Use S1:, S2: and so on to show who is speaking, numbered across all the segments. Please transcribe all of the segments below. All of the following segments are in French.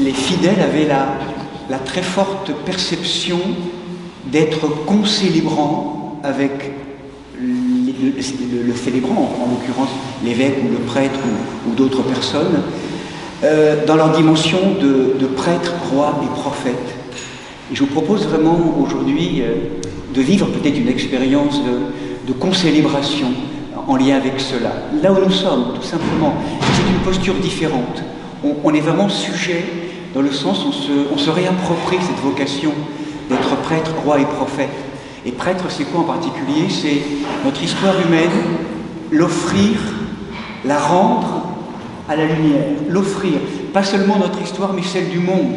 S1: les fidèles avaient la très forte perception d'être concélébrants avec le célébrant, en l'occurrence l'évêque ou le prêtre ou d'autres personnes, dans leur dimension de prêtre, roi et prophète. Et je vous propose vraiment aujourd'hui de vivre peut-être une expérience de concélébration en lien avec cela. Là où nous sommes, tout simplement, c'est une posture différente. On est vraiment sujet, dans le sens où on se réapproprie cette vocation d'être prêtre, roi et prophète. Et prêtre, c'est quoi en particulier? C'est notre histoire humaine, l'offrir, la rendre à la lumière, l'offrir, pas seulement notre histoire, mais celle du monde,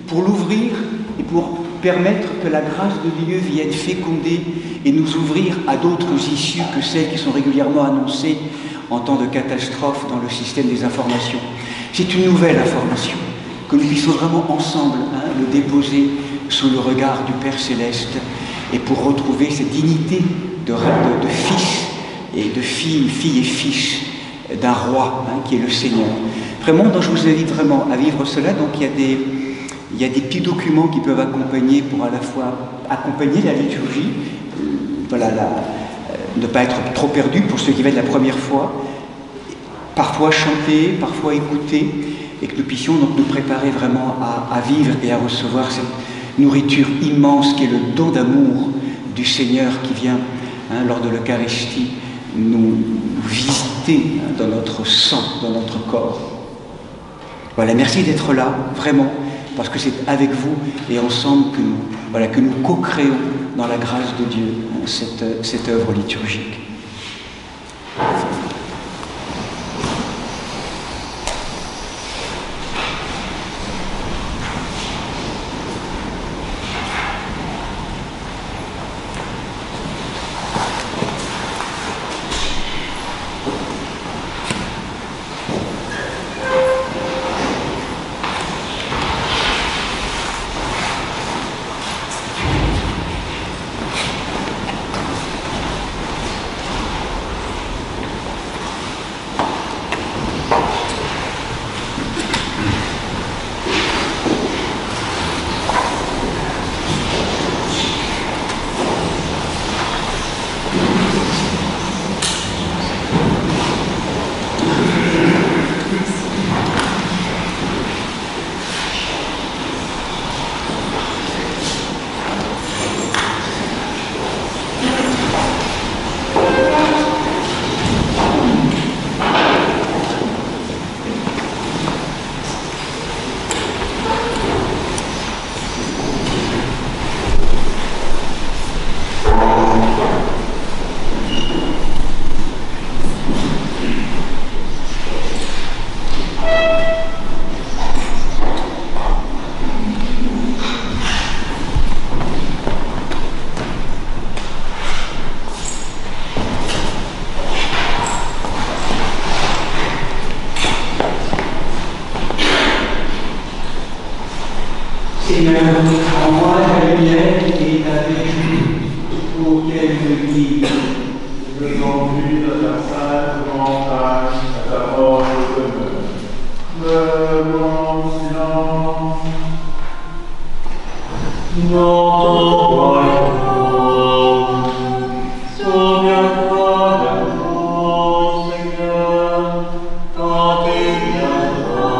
S1: pour l'ouvrir et pour permettre que la grâce de Dieu vienne féconder et nous ouvrir à d'autres issues que celles qui sont régulièrement annoncées en temps de catastrophe dans le système des informations. C'est une nouvelle information, que nous puissions vraiment ensemble le déposer sous le regard du Père Céleste et pour retrouver cette dignité de fils et de fille et fils d'un roi qui est le Seigneur. Vraiment, donc je vous invite vraiment à vivre cela. Donc il y a des petits documents qui peuvent accompagner pour à la fois accompagner la liturgie, voilà, ne pas être trop perdu pour ceux qui viennent la première fois, parfois chanter, parfois écouter, et que nous puissions donc nous préparer vraiment à vivre et à recevoir cette nourriture immense qui est le don d'amour du Seigneur qui vient lors de l'Eucharistie nous visiter dans notre sang, dans notre corps. Voilà, merci d'être là, vraiment, parce que c'est avec vous et ensemble que nous co-créons dans la grâce de Dieu cette œuvre liturgique. Seigneur, envoie la lumière et ta vérité pour qu'elle me guide.
S2: Je me conduis à ta sainte montagne, à ta porte demeure. Mon silence. Notre royaume, souviens-toi de nous, Seigneur, quand il viendra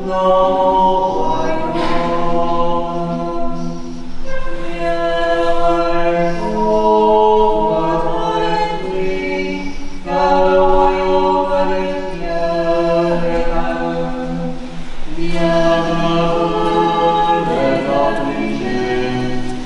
S2: dans mon royaume. Viens pour votre esprit, car le royaume avec Dieu est à eux. Viens de vous les affligés,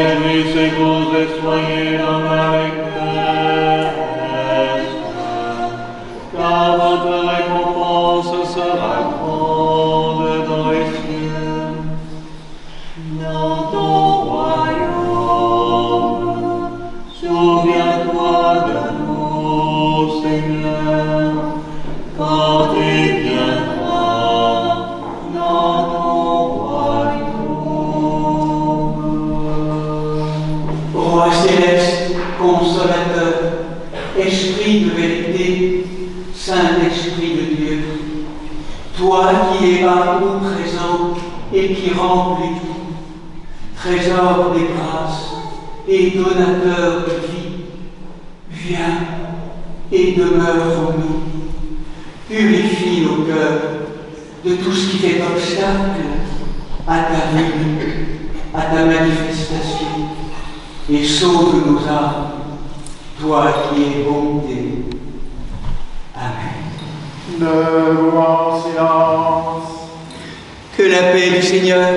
S2: réjouissez vous et soyez dans l'allégresse, car votre récompense sera grande dans les cieux. Dans ton royaume, souviens-toi de nous, Seigneur, quand tu viendras dans ton royaume.
S1: Roi céleste, consolateur, esprit de vérité, Saint-Esprit de Dieu, toi qui es partout présent et qui remplis tout, trésor des grâces et donateur de vie, viens et demeure en nous. Purifie nos cœurs de tout ce qui fait obstacle à ta venue, à ta manifestation, et sauve nos âmes, toi qui es bonté. Amen.
S2: Debout en silence.
S1: Que la paix du Seigneur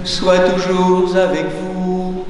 S1: soit toujours avec vous.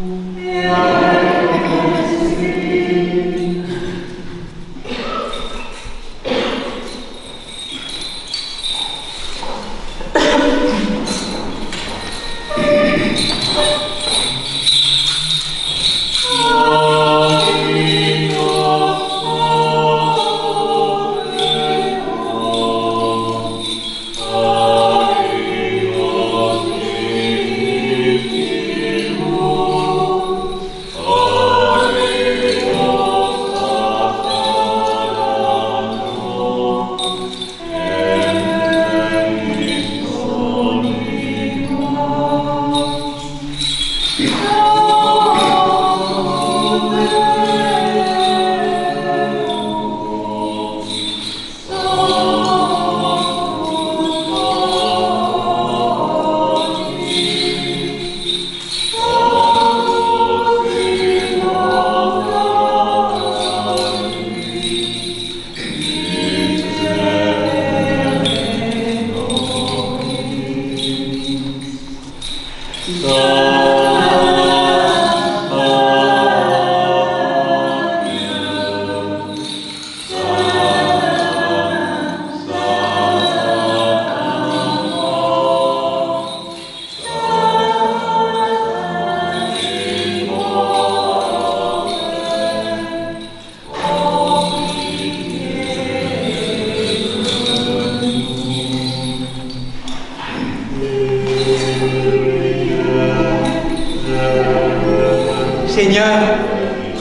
S1: Seigneur,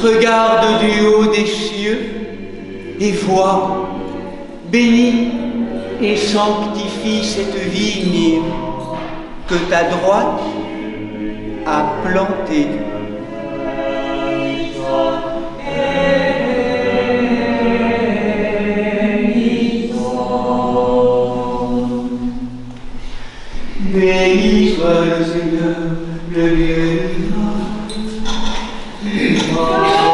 S1: regarde du haut des cieux et vois, bénis et sanctifie cette vigne que ta droite a plantée. Béni soit le Seigneur, le Dieu d'Israël.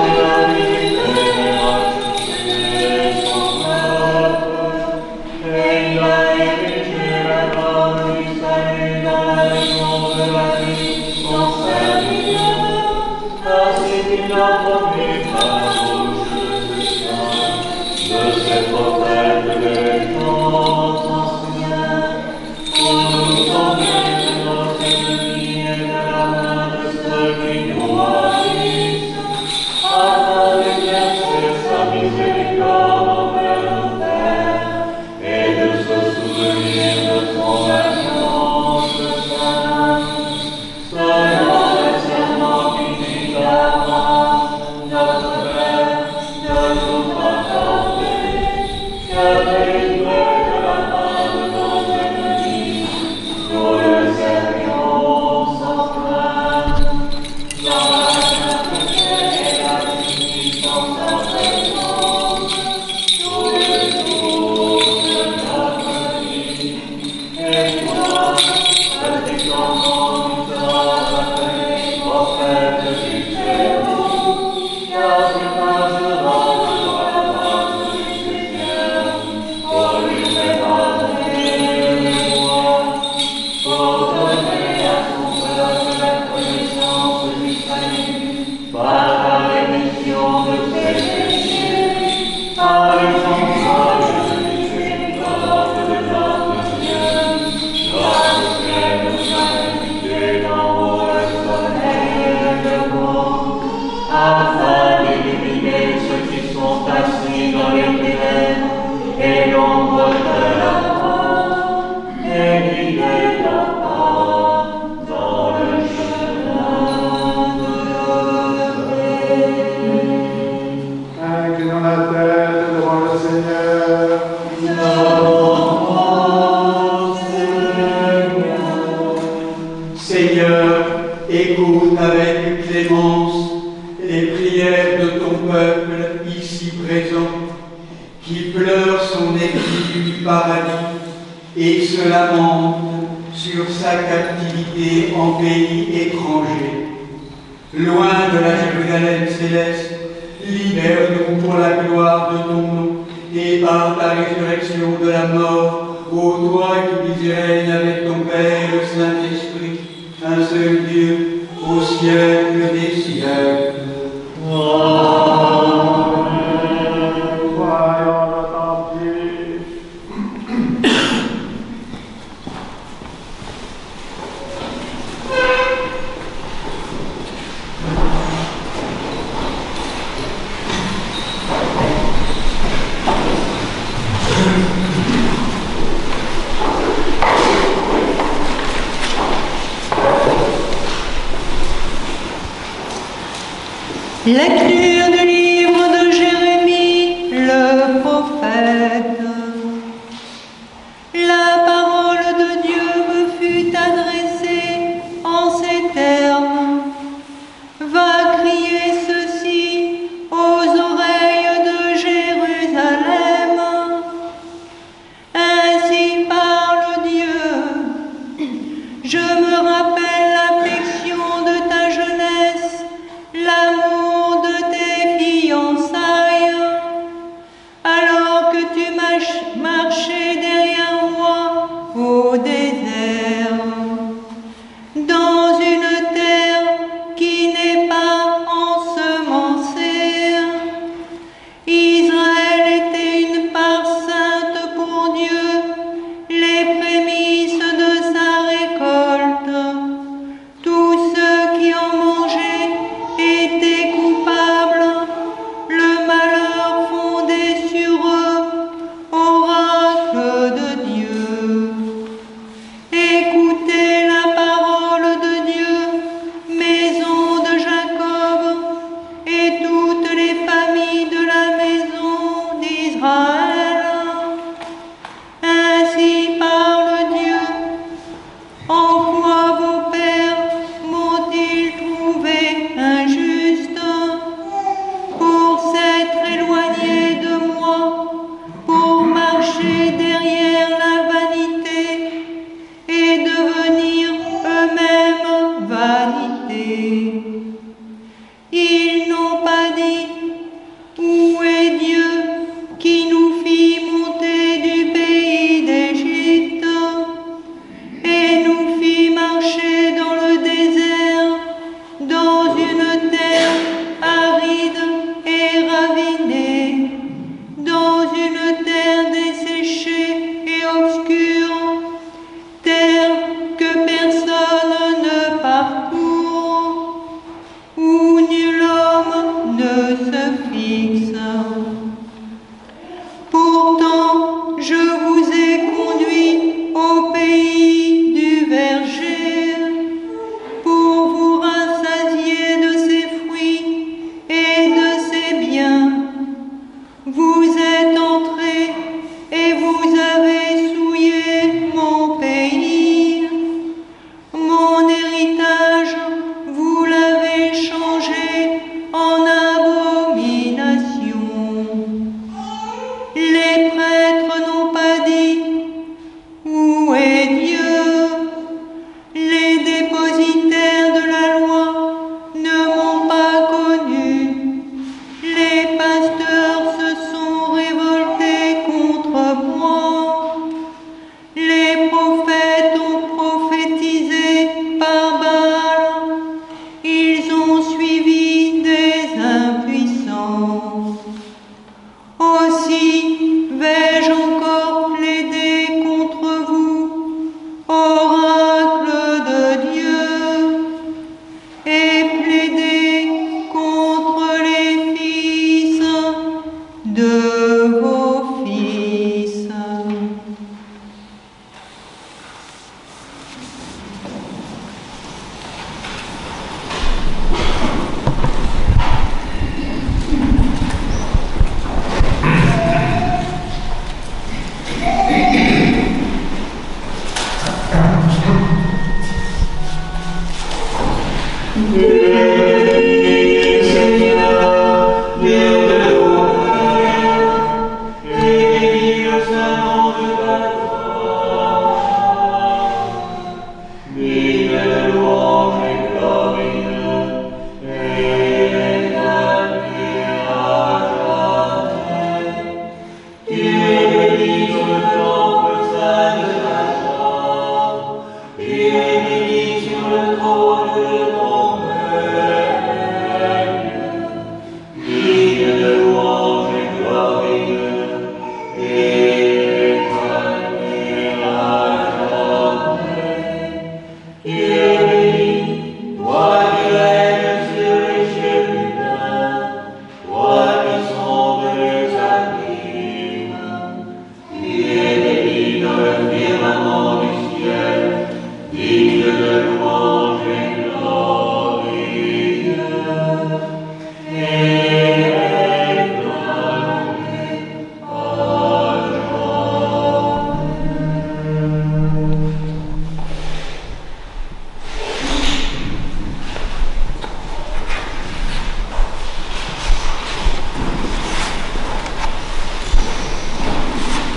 S3: Amen. par la rémission de ses péchés, par le semblable de miséricorde de notre Dieu, lorsqu'elle nous a invités d'en haut le soleil de beau, afin d'illuminer ceux qui sont assis dans les ténèbres et l'ombre de la mort, et guider leur pas dans le chemin de la paix.
S2: Inclinons la tête devant le Seigneur.
S1: Seigneur, écoute avec clémence les prières de ton peuple ici présent, qui pleure son exil du paradis et se lamente sur sa captivité en pays étranger. Loin de la Jérusalem céleste, libère-nous pour la gloire de ton nom et par ta résurrection de la mort, ô toi qui vis et règnes avec ton Père le Saint-Esprit, un seul Dieu, au siècle des siècles.
S2: Voyons attentifs.
S4: Lecture du livre de Jérémie, le prophète. La parole de Dieu me fut adressée en ces termes. Va crier ceci aux oreilles de Jérusalem. Ainsi parle Dieu. Je me rappelle l'affection de ta jeunesse, l'amour de tes filles.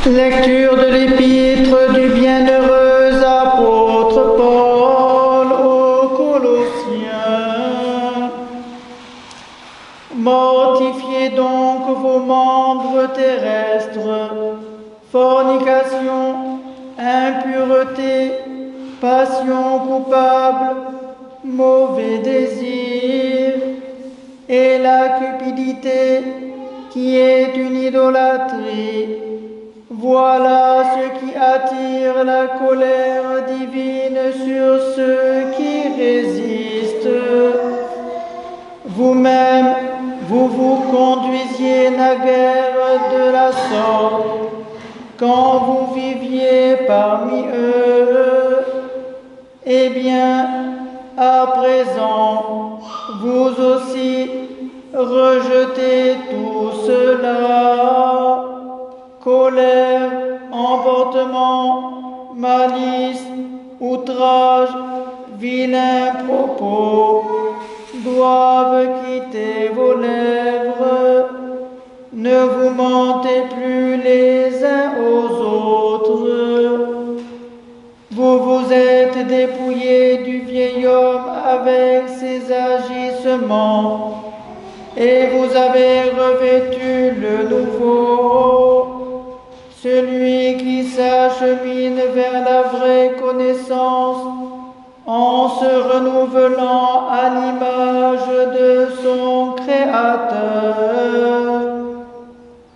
S5: Lecture de l'épître du bienheureux apôtre Paul aux Colossiens. Mortifiez donc vos membres terrestres, fornication, impureté, passion coupable, mauvais désir, et la cupidité qui est une idolâtrie. Voilà ce qui attire la colère divine sur ceux qui résistent. Vous-même, vous vous conduisiez naguère de la sorte quand vous viviez parmi eux. Eh bien, à présent, vous aussi rejetez tout cela. Colère, emportement, malice, outrage, vilains propos doivent quitter vos lèvres. Ne vous mentez plus les uns aux autres. Vous vous êtes dépouillés du vieil homme avec ses agissements et vous avez revêtu le nouveau, celui qui s'achemine vers la vraie connaissance en se renouvelant à l'image de son Créateur.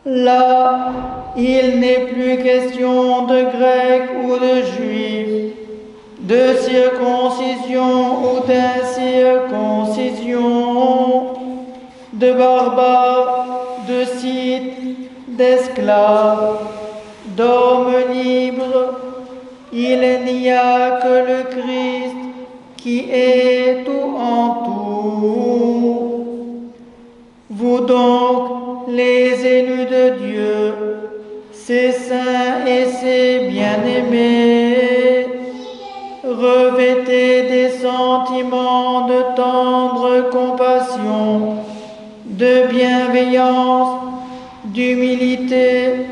S5: Là, il n'est plus question de grec ou de juif, de circoncision ou d'incirconcision, de barbare, de scythe, d'esclave, d'homme libre. Il n'y a que le Christ qui est tout en tout. Vous donc, les élus de Dieu, ses saints et ses bien-aimés, revêtez des sentiments de tendre compassion, de bienveillance, d'humilité,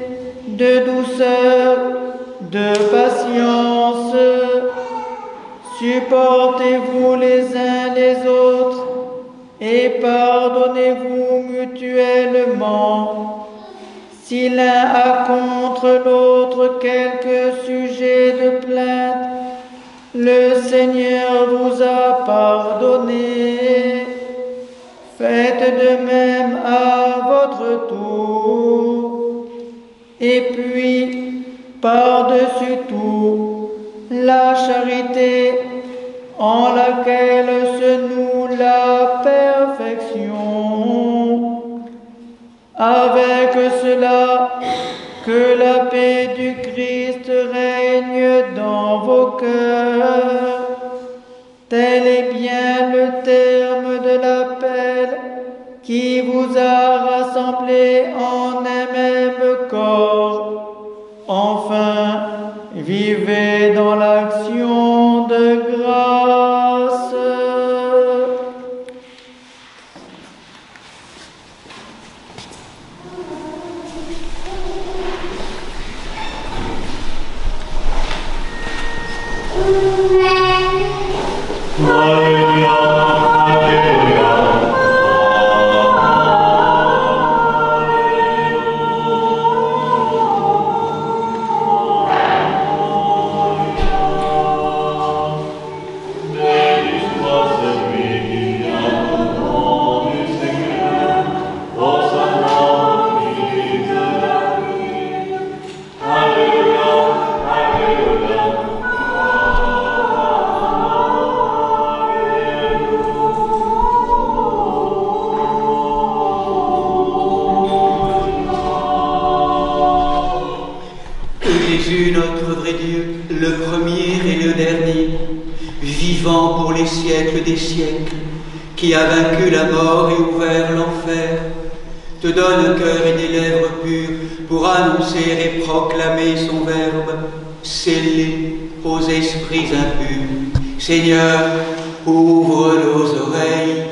S5: de douceur, de patience. Supportez-vous les uns les autres et pardonnez-vous mutuellement. Si l'un a contre l'autre quelque sujet de plainte, le Seigneur vous a pardonné. Faites de même à votre tour. Et puis, par-dessus tout, la charité en laquelle se noue la perfection. Avec cela, que la paix du Christ règne dans vos cœurs. Tel est bien le terme de l'appel qui vous a rassemblés en un même corps. Enfin, vivez dans l'action de grâce.
S1: Jésus, notre vrai Dieu, le premier et le dernier, vivant pour les siècles des siècles, qui a vaincu la mort et ouvert l'enfer, te donne un cœur et des lèvres pures pour annoncer et proclamer son verbe, scellé aux esprits impurs. Seigneur, ouvre nos oreilles,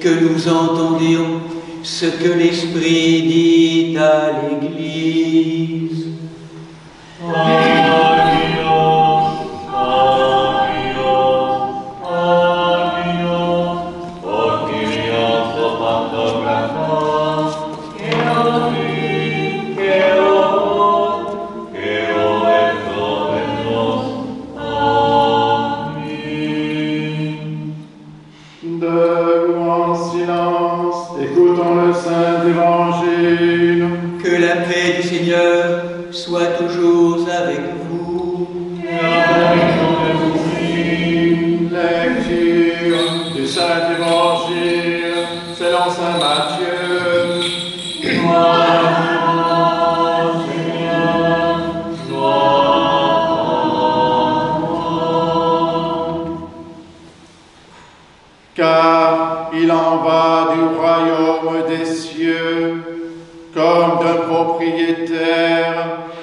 S1: que nous entendions ce que l'Esprit dit à l'Église.
S2: Debout en silence, écoutons le Saint Évangile.
S1: Que la paix du Seigneur soit toujours avec vous.
S2: Lecture du Saint Évangile selon Saint Matthieu. Car il en va du royaume des cieux comme d'un propriétaire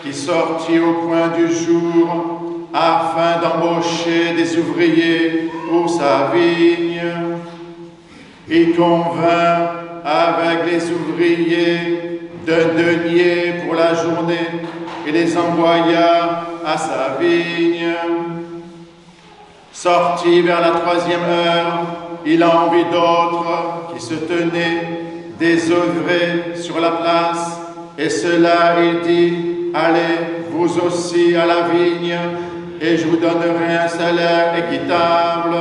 S2: qui sortit au point du jour afin d'embaucher des ouvriers pour sa vigne. Il convint avec les ouvriers d'un denier pour la journée et les envoya à sa vigne. Sorti vers la 3e heure, il en vit d'autres qui se tenaient désœuvrés sur la place, et cela il dit, allez vous aussi à la vigne, et je vous donnerai un salaire équitable.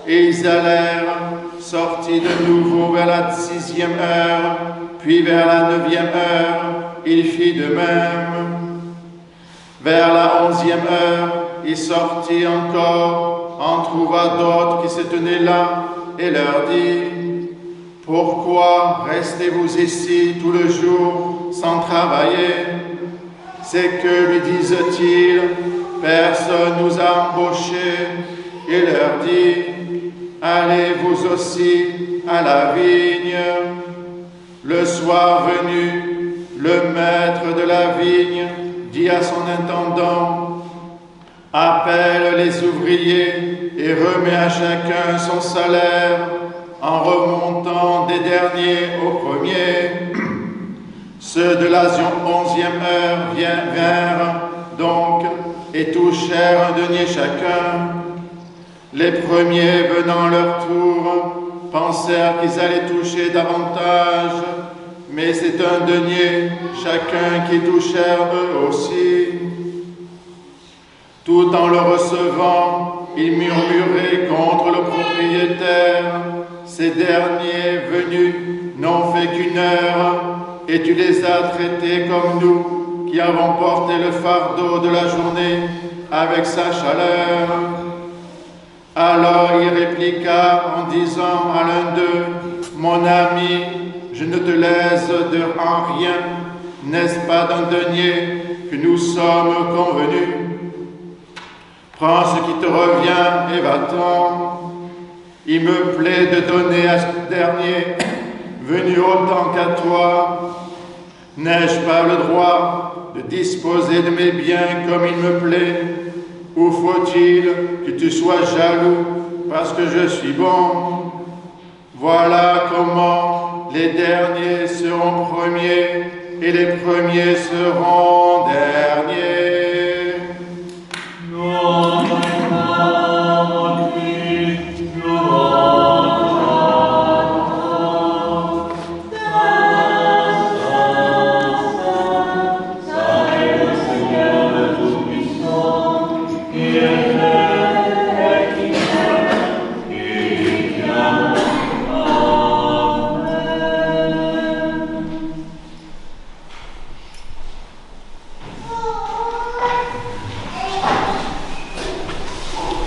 S2: Et ils allèrent, sortis de nouveau vers la 6e heure, puis vers la 9e heure, il fit de même. Vers la 11e heure, il sortit encore, en trouva d'autres qui se tenaient là, et leur dit, « Pourquoi restez-vous ici tout le jour sans travailler ?» C'est que, lui disent-ils, « Personne nous a embauchés. » Il leur dit, « Allez vous aussi à la vigne. » Le soir venu, le maître de la vigne dit à son intendant, « Appelle les ouvriers et remets à chacun son salaire en remontant des derniers aux premiers. » Ceux de la 11e heure vinrent donc et touchèrent un denier chacun. Les premiers venant leur tour pensèrent qu'ils allaient toucher davantage, mais c'est un denier chacun qui touchèrent eux aussi. Tout en le recevant, ils murmuraient contre le propriétaire. Ces derniers venus n'ont fait qu'1 heure, et tu les as traités comme nous, qui avons porté le fardeau de la journée avec sa chaleur. Alors il répliqua en disant à l'un d'eux, « Mon ami, je ne te laisse en rien, n'est-ce pas d'un denier que nous sommes convenus? Prends ce qui te revient et va-t'en. Il me plaît de donner à ce dernier, venu autant qu'à toi. N'ai-je pas le droit de disposer de mes biens comme il me plaît? Ou faut-il que tu sois jaloux parce que je suis bon? Voilà comment les derniers seront premiers et les premiers seront derniers.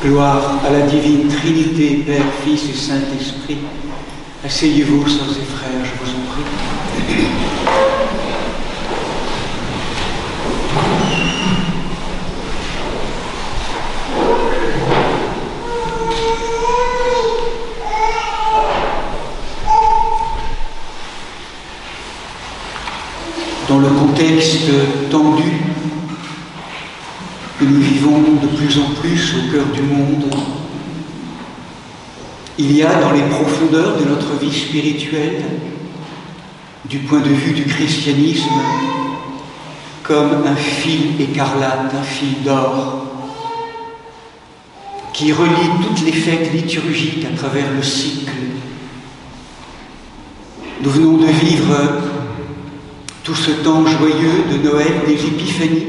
S1: Gloire à la divine Trinité, Père, Fils et Saint-Esprit. Asseyez-vous, sœurs et frères, je vous en prie. Dans le contexte tendu que nous vivons de plus en plus au cœur du monde, il y a dans les profondeurs de notre vie spirituelle, du point de vue du christianisme, comme un fil écarlate, un fil d'or, qui relie toutes les fêtes liturgiques à travers le cycle. Nous venons de vivre tout ce temps joyeux de Noël, des Épiphanies,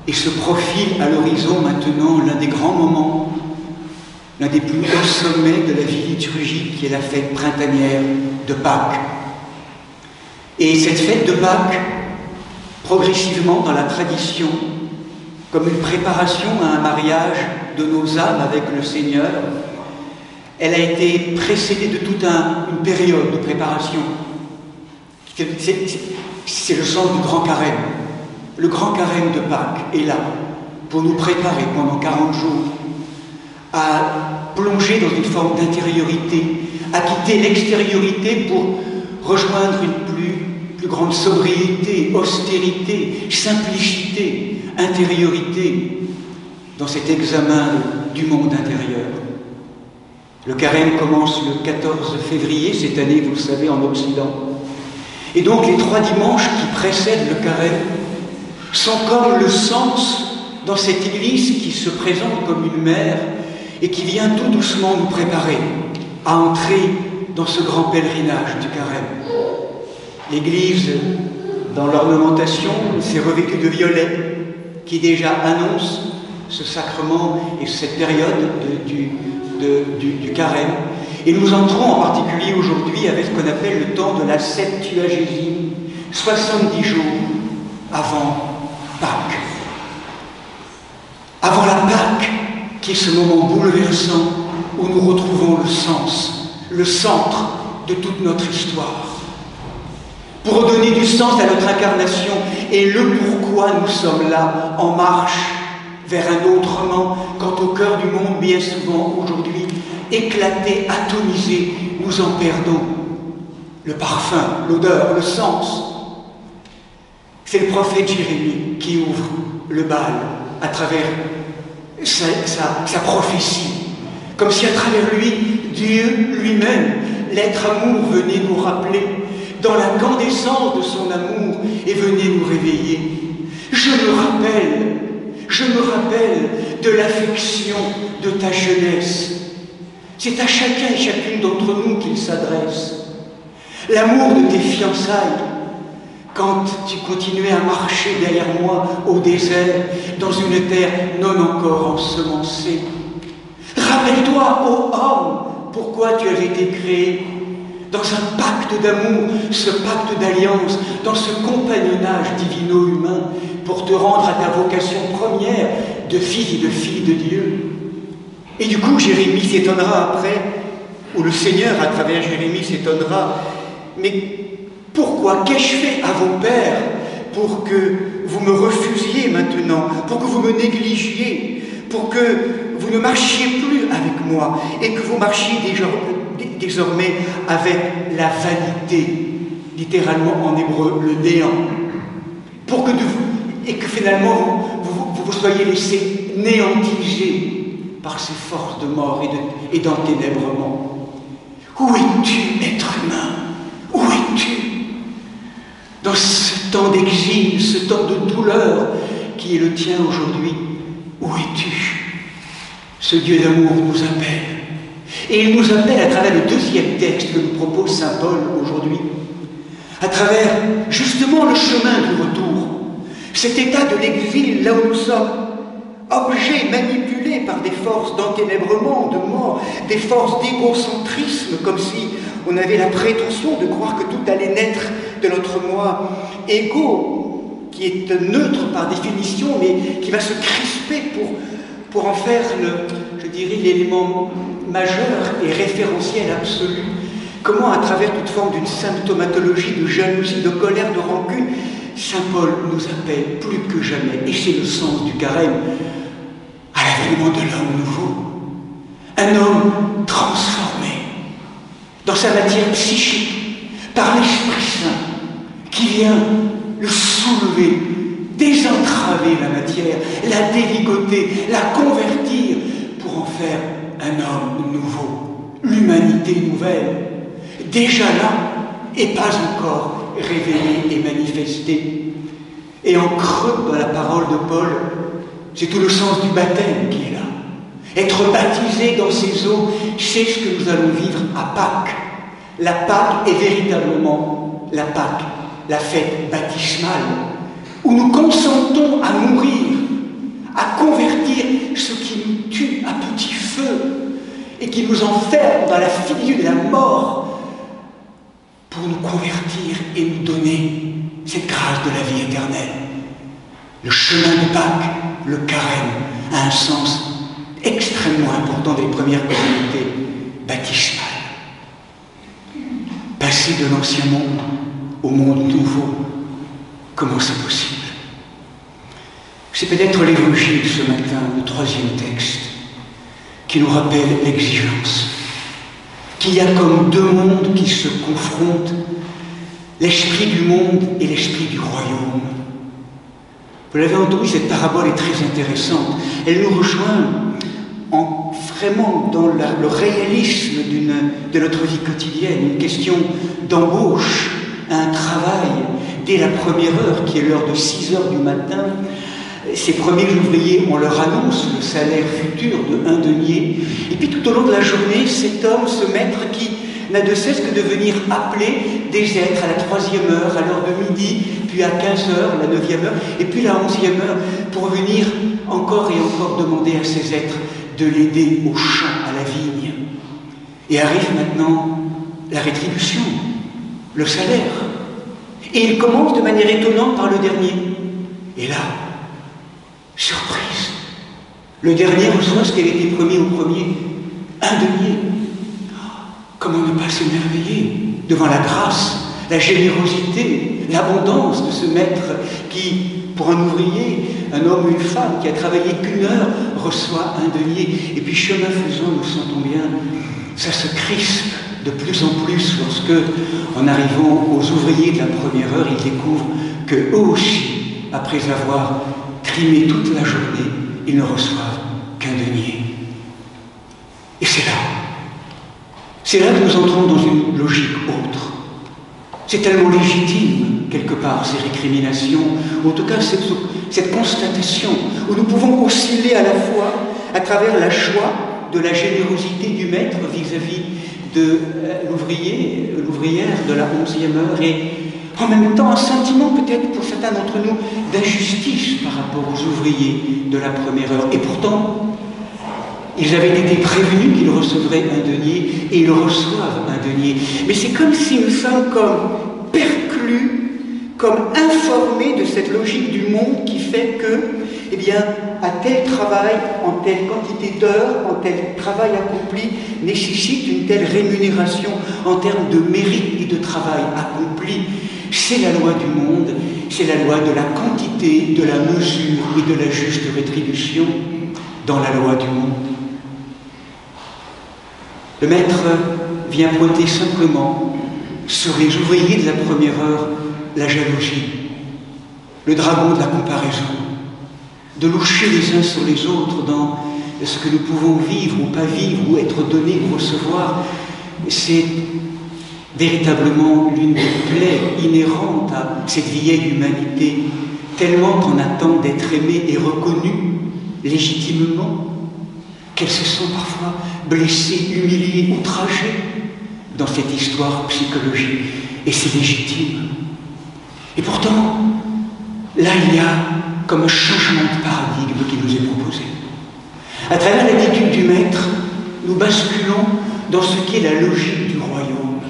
S1: et se profile à l'horizon maintenant l'un des grands moments, l'un des plus hauts sommets de la vie liturgique, qui est la fête printanière de Pâques. Et cette fête de Pâques, progressivement dans la tradition, comme une préparation à un mariage de nos âmes avec le Seigneur, elle a été précédée de toute une période de préparation. C'est le sens du grand carême. Le grand carême de Pâques est là pour nous préparer pendant 40 jours à plonger dans une forme d'intériorité, à quitter l'extériorité pour rejoindre une plus grande sobriété, austérité, simplicité, intériorité dans cet examen du monde intérieur. Le carême commence le 14 février, cette année, vous le savez, en Occident. Et donc les 3 dimanches qui précèdent le carême sont comme le sens dans cette Église qui se présente comme une mère et qui vient tout doucement nous préparer à entrer dans ce grand pèlerinage du carême. L'Église, dans l'ornementation, s'est revêtue de violet, qui déjà annonce ce sacrement et cette période du carême. Et nous entrons en particulier aujourd'hui avec ce qu'on appelle le temps de la Septuagésime, 70 jours avant Pâques. Avant la Pâques, qui est ce moment bouleversant où nous retrouvons le sens, le centre de toute notre histoire. Pour redonner du sens à notre incarnation et le pourquoi nous sommes là, en marche vers un autrement, quand au cœur du monde, bien souvent, aujourd'hui, éclaté, atomisé, nous en perdons le parfum, l'odeur, le sens. C'est le prophète Jérémie qui ouvre le bal à travers sa prophétie, comme si à travers lui, Dieu lui-même, l'être amour, venait nous rappeler dans l'incandescence de son amour et venait nous réveiller. Je me rappelle de l'affection de ta jeunesse. C'est à chacun et chacune d'entre nous qu'il s'adresse. L'amour de tes fiançailles, quand tu continuais à marcher derrière moi au désert, dans une terre non encore ensemencée. Rappelle-toi, ô homme, pourquoi tu as été créé dans un pacte d'amour, ce pacte d'alliance, dans ce compagnonnage divino-humain, pour te rendre à ta vocation première de fils et de filles de Dieu. Et du coup, Jérémie s'étonnera après, ou le Seigneur, à travers Jérémie, s'étonnera. Mais pourquoi? Qu'ai-je fait à vos pères pour que vous me refusiez maintenant, pour que vous me négligiez, pour que vous ne marchiez plus avec moi et que vous marchiez désormais avec la vanité, littéralement en hébreu, le néant, pour que et que finalement vous soyez laissés néantiser par ces forces de mort et d'enténèbrement. Où es-tu, être humain? Où es-tu? Dans ce temps d'exil, ce temps de douleur qui est le tien aujourd'hui, où es-tu? Ce Dieu d'amour nous appelle. Et il nous appelle à travers le deuxième texte que nous propose saint Paul aujourd'hui, à travers justement le chemin du retour, cet état de l'exil, là où nous sommes, objets manipulés par des forces d'enténèbrement, de mort, des forces d'égocentrisme, comme si on avait la prétention de croire que tout allait naître de notre moi égo, qui est neutre par définition, mais qui va se crisper pour en faire, l'élément majeur et référentiel absolu. Comment, à travers toute forme d'une symptomatologie de jalousie, de colère, de rancune, saint Paul nous appelle plus que jamais, et c'est le sens du carême, à l'avènement de l'homme nouveau. Un homme transformé dans sa matière psychique par l'Esprit Saint qui vient le soulever, désentraver la matière, la déligoter, la convertir pour en faire un homme nouveau, l'humanité nouvelle, déjà là et pas encore révélée et manifestée. Et en creux dans la parole de Paul, c'est tout le sens du baptême qui est là. Être baptisé dans ces eaux, c'est ce que nous allons vivre à Pâques. La Pâques est véritablement la Pâques, la fête baptismale, où nous consentons à mourir, à convertir ce qui nous tue à petit feu et qui nous enferme dans la figure de la mort pour nous convertir et nous donner cette grâce de la vie éternelle. Le chemin de Pâques, le carême, a un sens extrêmement important des premières communautés baptismales. Passer de l'ancien monde au monde nouveau, comment c'est possible? C'est peut-être l'évangile ce matin, le troisième texte, qui nous rappelle l'exigence, qu'il y a comme deux mondes qui se confrontent, l'esprit du monde et l'esprit du royaume. Vous l'avez entendu, cette parabole est très intéressante. Elle nous rejoint vraiment dans le réalisme de notre vie quotidienne, une question d'embauche, un travail dès la première heure, qui est l'heure de 6 heures du matin. Ces premiers ouvriers, on leur annonce le salaire futur de 1 denier. Et puis tout au long de la journée, cet homme, ce maître qui n'a de cesse que de venir appeler des êtres à la 3e heure, à l'heure de midi, puis à 15 heures, la 9e heure, et puis la 11e heure, pour venir encore et encore demander à ces êtres de l'aider au champ, à la vigne. Et arrive maintenant la rétribution, le salaire. Et il commence de manière étonnante par le dernier. Et là, surprise, le dernier reçoit ce qui avait été promis au premier, 1 denier. Comment ne pas s'émerveiller devant la grâce, la générosité, l'abondance de ce maître qui, pour un ouvrier, un homme ou une femme qui a travaillé qu'1 heure, reçoit 1 denier. Et puis chemin faisant, nous sentons bien, ça se crispe de plus en plus lorsque, en arrivant aux ouvriers de la première heure, ils découvrent qu'eux aussi, après avoir trimé toute la journée, ils ne reçoivent qu'1 denier. Et c'est là que nous entrons dans une logique autre. C'est tellement légitime, quelque part, ces récriminations, ou en tout cas cette constatation, où nous pouvons osciller à la fois à travers la joie de la générosité du maître vis-à-vis de l'ouvrière de la 11e heure, et en même temps un sentiment peut-être pour certains d'entre nous d'injustice par rapport aux ouvriers de la première heure. Et pourtant, ils avaient été prévenus qu'ils recevraient 1 denier, et ils reçoivent 1 denier. Mais c'est comme si nous sommes comme perclus, comme informés de cette logique du monde qui fait que, eh bien, à tel travail, en telle quantité d'heures, en tel travail accompli, nécessite une telle rémunération en termes de mérite et de travail accompli. C'est la loi du monde, c'est la loi de la quantité, de la mesure et de la juste rétribution dans la loi du monde. Le maître vient pointer simplement sur les ouvriers de la première heure la jalousie, le dragon de la comparaison, de loucher les uns sur les autres dans ce que nous pouvons vivre ou pas vivre, ou être donné ou recevoir. C'est véritablement l'une des plaies inhérentes à cette vieille humanité, tellement en attend d'être aimée et reconnue légitimement, qu'elle se sent parfois blessée, humiliée, outragée dans cette histoire psychologique. Et c'est légitime. Et pourtant, là, il y a comme un changement de paradigme qui nous est proposé. À travers l'attitude du maître, nous basculons dans ce qui est la logique du royaume.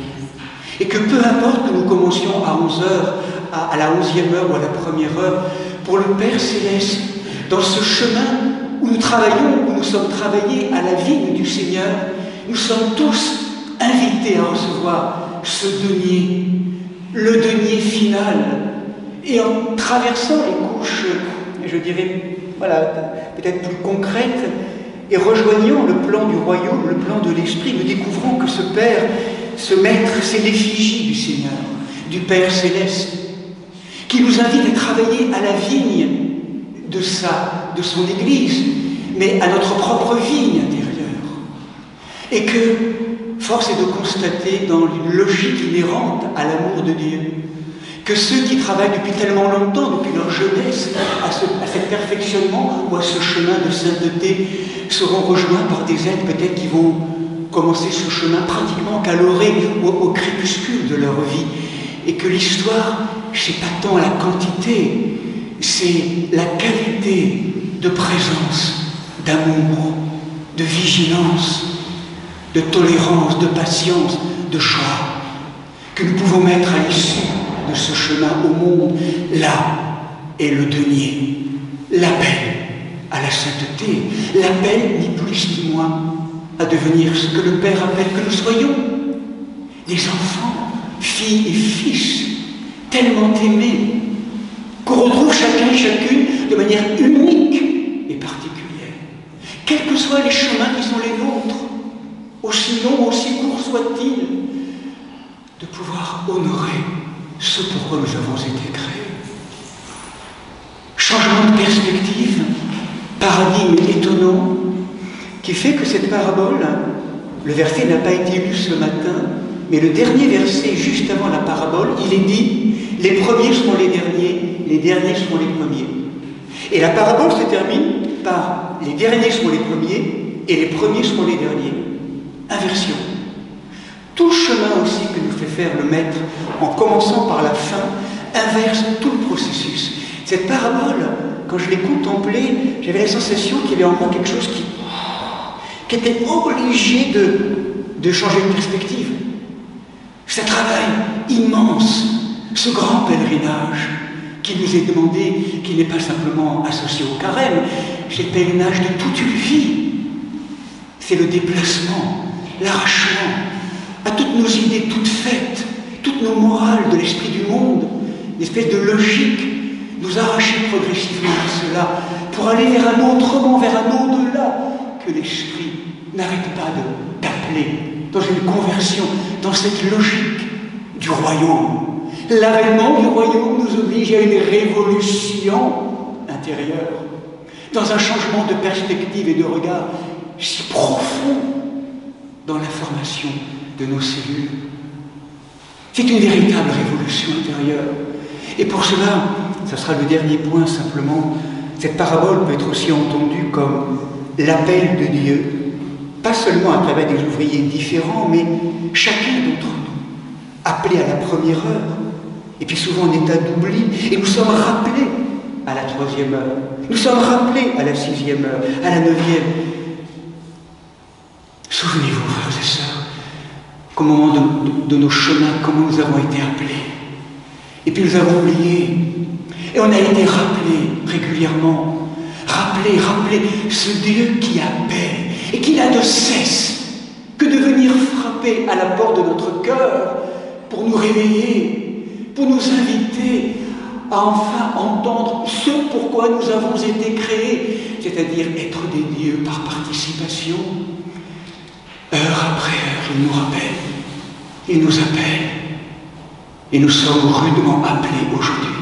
S1: Et que peu importe que nous commencions à 11 heures, à la 11e heure ou à la première heure, pour le Père Céleste, dans ce chemin où nous travaillons, où nous sommes travaillés à la vigne du Seigneur, nous sommes tous invités à recevoir ce denier, le denier final. Et en traversant les couches, je dirais, voilà, peut-être plus concrètes, et rejoignant le plan du royaume, le plan de l'Esprit, nous découvrons que ce Père, ce Maître, c'est l'effigie du Seigneur, du Père Céleste, qui nous invite à travailler à la vigne de son Église, mais à notre propre vigne intérieure. Et que, force est de constater dans une logique inhérente à l'amour de Dieu, que ceux qui travaillent depuis tellement longtemps, depuis leur jeunesse, à ce perfectionnement ou à ce chemin de sainteté, seront rejoints par des êtres peut-être qui vont commencer ce chemin pratiquement qu'à l'orée ou au crépuscule de leur vie. Et que l'histoire, c'est pas tant la quantité, c'est la qualité de présence, d'amour, de vigilance, de tolérance, de patience, de choix, que nous pouvons mettre à l'issue de ce chemin au monde. Là est le denier, l'appel à la sainteté, l'appel ni plus ni moins à devenir ce que le Père appelle que nous soyons, des enfants, filles et fils, tellement aimés, qu'on retrouve chacun et chacune de manière unique et particulière, quels que soient les chemins qui sont les nôtres, aussi longs, aussi courts soient-ils, de pouvoir honorer ce pourquoi nous avons été créés. Changement de perspective, paradigme étonnant, qui fait que cette parabole, le verset n'a pas été lu ce matin, mais le dernier verset, juste avant la parabole, il est dit « Les premiers seront les derniers seront les premiers ». Et la parabole se termine par « Les derniers seront les premiers et les premiers seront les derniers ». Inversion. Tout le chemin aussi que nous fait faire le Maître, en commençant par la fin, inverse tout le processus. Cette parabole, quand je l'ai contemplée, j'avais la sensation qu'il y avait encore quelque chose qui était obligé de changer de perspective. Ce travail immense, ce grand pèlerinage qui nous est demandé, qui n'est pas simplement associé au carême, c'est le pèlerinage de toute une vie. C'est le déplacement, l'arrachement à toutes nos idées toutes faites, toutes nos morales de l'esprit du monde, une espèce de logique, nous arracher progressivement à cela pour aller vers un autre monde, vers un au-delà que l'esprit n'arrête pas d'appeler dans une conversion, dans cette logique du royaume. L'avènement du royaume nous oblige à une révolution intérieure, dans un changement de perspective et de regard si profond dans la formation de nos cellules. C'est une véritable révolution intérieure. Et pour cela, ça sera le dernier point simplement, cette parabole peut être aussi entendue comme l'appel de Dieu, pas seulement à travers des ouvriers différents, mais chacun d'entre nous, appelé à la première heure, et puis souvent en état d'oubli, et nous sommes rappelés à la 3e heure, nous sommes rappelés à la 6e heure, à la 9e. Souvenez-vous, frères et sœurs, qu'au moment de nos chemins, comment nous avons été appelés. Et puis nous avons oublié. Et on a été rappelés régulièrement. Rappelés ce Dieu qui appelle et qui n'a de cesse que de venir frapper à la porte de notre cœur pour nous réveiller, pour nous inviter à enfin entendre ce pourquoi nous avons été créés, c'est-à-dire être des dieux par participation. Heure après heure, il nous rappelle, il nous appelle, et nous sommes rudement appelés aujourd'hui,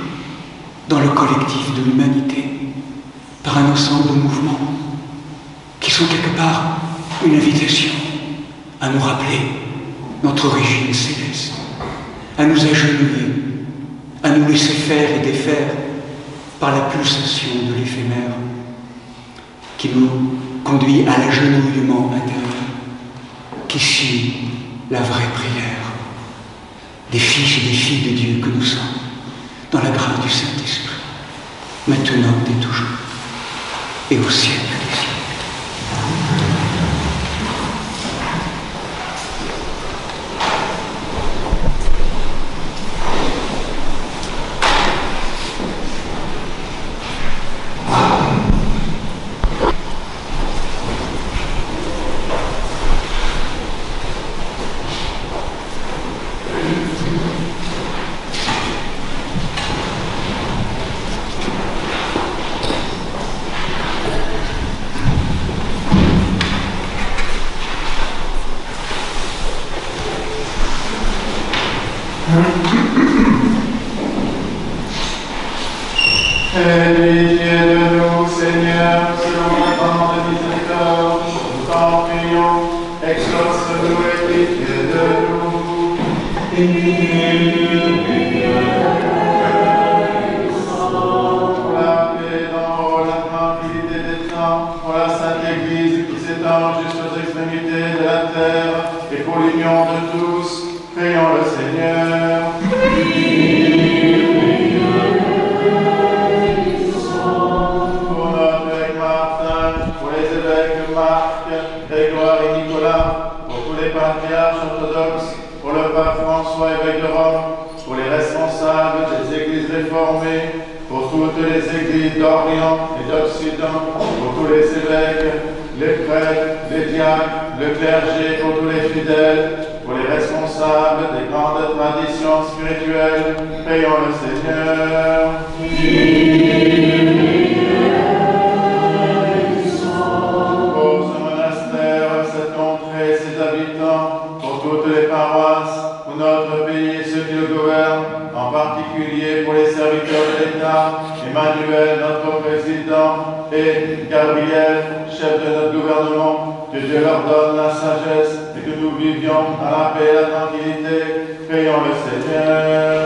S1: dans le collectif de l'humanité, par un ensemble de mouvements qui sont quelque part une invitation à nous rappeler notre origine céleste, à nous agenouiller, à nous laisser faire et défaire par la pulsation de l'éphémère qui nous conduit à l'agenouillement intérieur, qui signe la vraie prière des fils et des filles de Dieu que nous sommes, dans la grâce du Saint-Esprit, maintenant et toujours, et au siècle des siècles.
S3: Exauce-nous et pitié de nous.
S2: s'étend jusqu'aux extrémités de la terre, et pour l'union de tous, prions le Seigneur. Pour notre évêque Martin, pour les évêques Marc, Grégoire et Nicolas, pour tous les patriarches orthodoxes, pour le pape François, évêque de Rome, pour les responsables des églises réformées, pour toutes les églises d'Orient et d'Occident, pour tous les évêques, les prêtres, les diacres, le clergé, pour tous les fidèles, pour les responsables des grandes traditions spirituelles, prions le Seigneur. Pour ce monastère, cette contrée, ses habitants, pour toutes les paroisses, pour notre pays et ceux qui le gouvernent, en particulier pour les serviteurs de l'État, Emmanuel, notre président, et Gabriel, chef de notre gouvernement, que Dieu leur donne la sagesse et que nous vivions dans la paix et la tranquillité. Prions le Seigneur.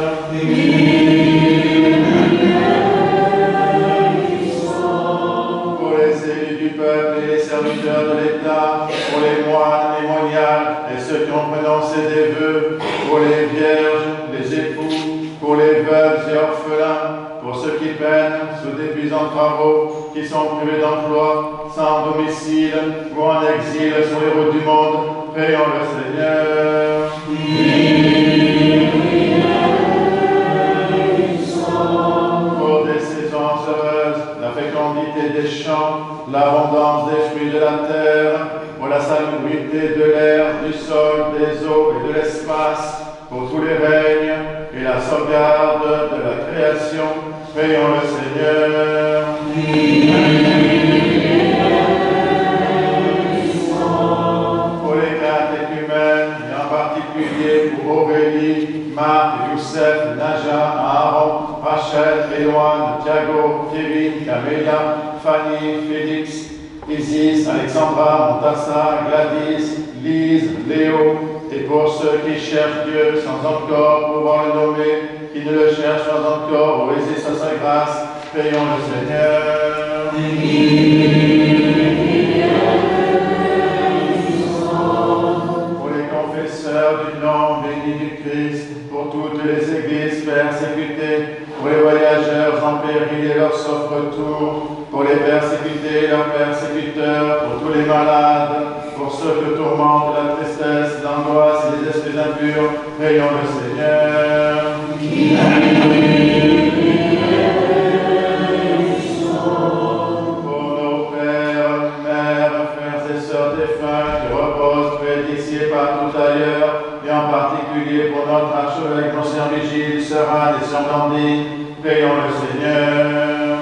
S2: Pour les élus du peuple et les serviteurs de l'État, pour les moines, les moniales et ceux qui ont prononcé des vœux, pour les vierges, les époux, pour les veuves et orphelins, pour ceux qui peinent sous d'épuisants travaux, qui sont privés d'emploi, sans domicile ou en exil sur les routes du monde, prions le Seigneur. Pour des saisons heureuses, la fécondité des champs, l'abondance des fruits de la terre, pour la salubrité de l'air, du sol, des eaux et de l'espace, pour tous les règnes et la sauvegarde de la création, prions le Seigneur. Pour les catéchumènes, et en particulier pour Aurélie, Marc, Youssef, Naja, Aaron, Rachel, Éloane, Thiago, Kevin, Camélia, Fanny, Félix, Isis, Alexandra, Montassa, Gladys, Lise, Léo, et pour ceux qui cherchent Dieu sans encore pouvoir le nommer, qui ne le cherchent pas encore ou résistent à sa grâce, prions le Seigneur. Pour les confesseurs du nom béni du Christ, pour toutes les églises persécutées, pour les voyageurs en péril et leurs sauf retour, pour les persécutés et leurs persécuteurs, pour tous les malades, pour ceux que tourmente la tristesse, l'angoisse et les esprits impurs, prions le Seigneur. Pour nos pères, mères, frères et sœurs défunts qui reposent près d'ici et partout ailleurs, et en particulier pour notre archevêque, Monseigneur Vigile, Sœur Anne et Sœur Blandine, prions le Seigneur.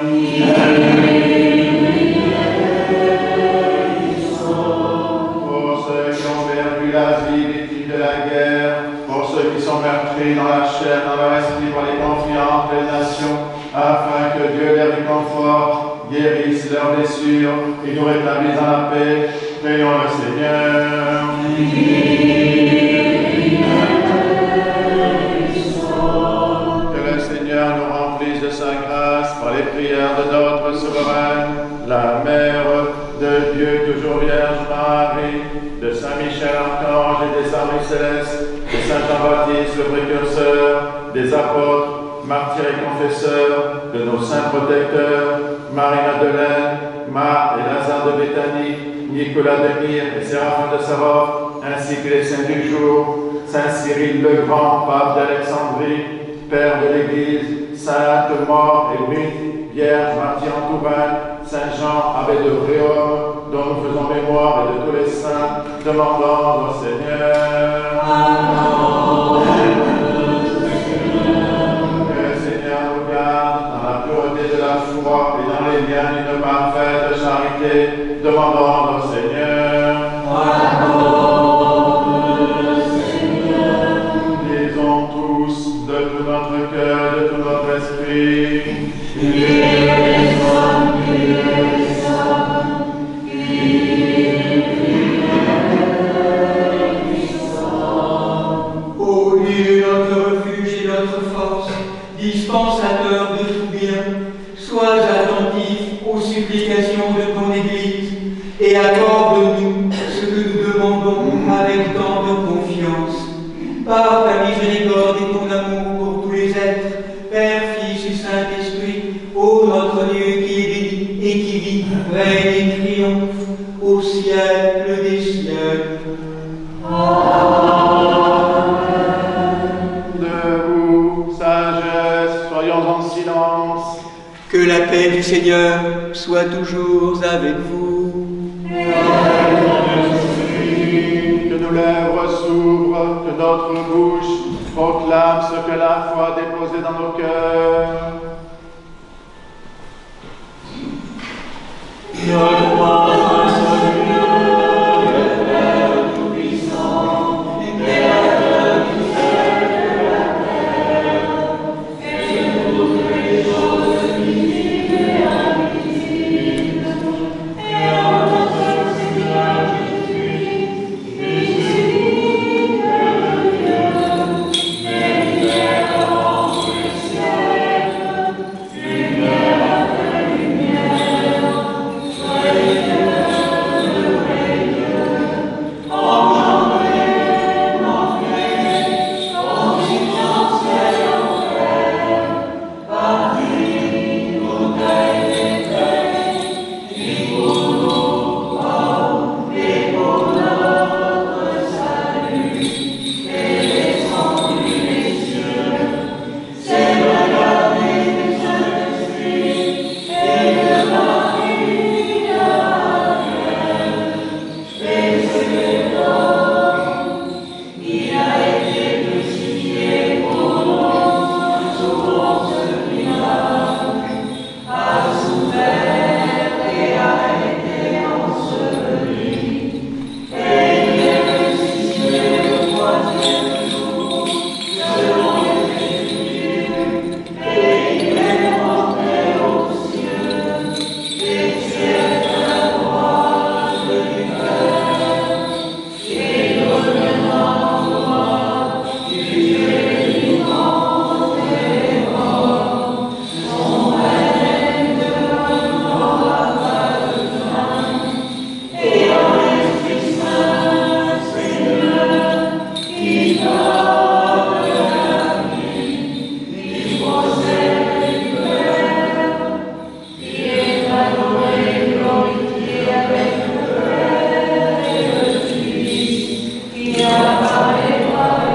S2: Pour ceux qui ont perdu la vie, victimes de la guerre, pour ceux qui sont meurtris dans la chair, dans leur esprit, par les conflits entre les nations, afin que Dieu les réconforte, guérisse leurs blessures et nous rétablisse dans la paix, prions le Seigneur. Que le Seigneur nous remplisse de sa grâce par les prières de notre souveraine, la Mère de Dieu, toujours Vierge Marie, de Saint Michel Archange et des armées célestes, de Saint Jean-Baptiste le précurseur, des apôtres, martyrs et confesseurs, de nos saints protecteurs, Marie-Madeleine, Marthe et Lazare de Béthanie, Nicolas de Myre et Séraphin de Sarov, ainsi que les saints du jour, Saint Cyril le Grand, pape d'Alexandrie, Père de l'Église, Sainte Maure et Brune, Vierge martyr en Touraine, Saint Jean, abbé de Bréaume, dont nous faisons mémoire, et de tous les saints, demandons au Seigneur. Amen. Que le Seigneur nous garde dans la pureté de la foi et dans les liens d'une parfaite charité, demandons au Seigneur. Disons tous de tout notre cœur, de tout notre esprit.
S6: Ô Dieu, notre refuge et notre force, dispensateur de tout bien, sois attentif aux supplications de ton Église et accorde-nous ton amour pour tous les êtres, Père, Fils et Saint-Esprit, ô notre Dieu qui est béni et qui vit, règne et triomphe au siècle des siècles.
S2: Debout, sagesse, soyons en silence.
S6: Que la paix du Seigneur soit toujours avec vous.
S2: Que nos lèvres s'ouvrent, que notre bouche proclame ce que la foi déposée dans nos cœurs.
S3: Je crois en un seul Dieu, le Père Tout-Puissant, Créateur du ciel et de la terre, et de toutes les choses visibles et invisibles, et en notre Seigneur Jésus-Christ, Fils unique de Dieu, véritable en tous les siècles, lumière après lumière,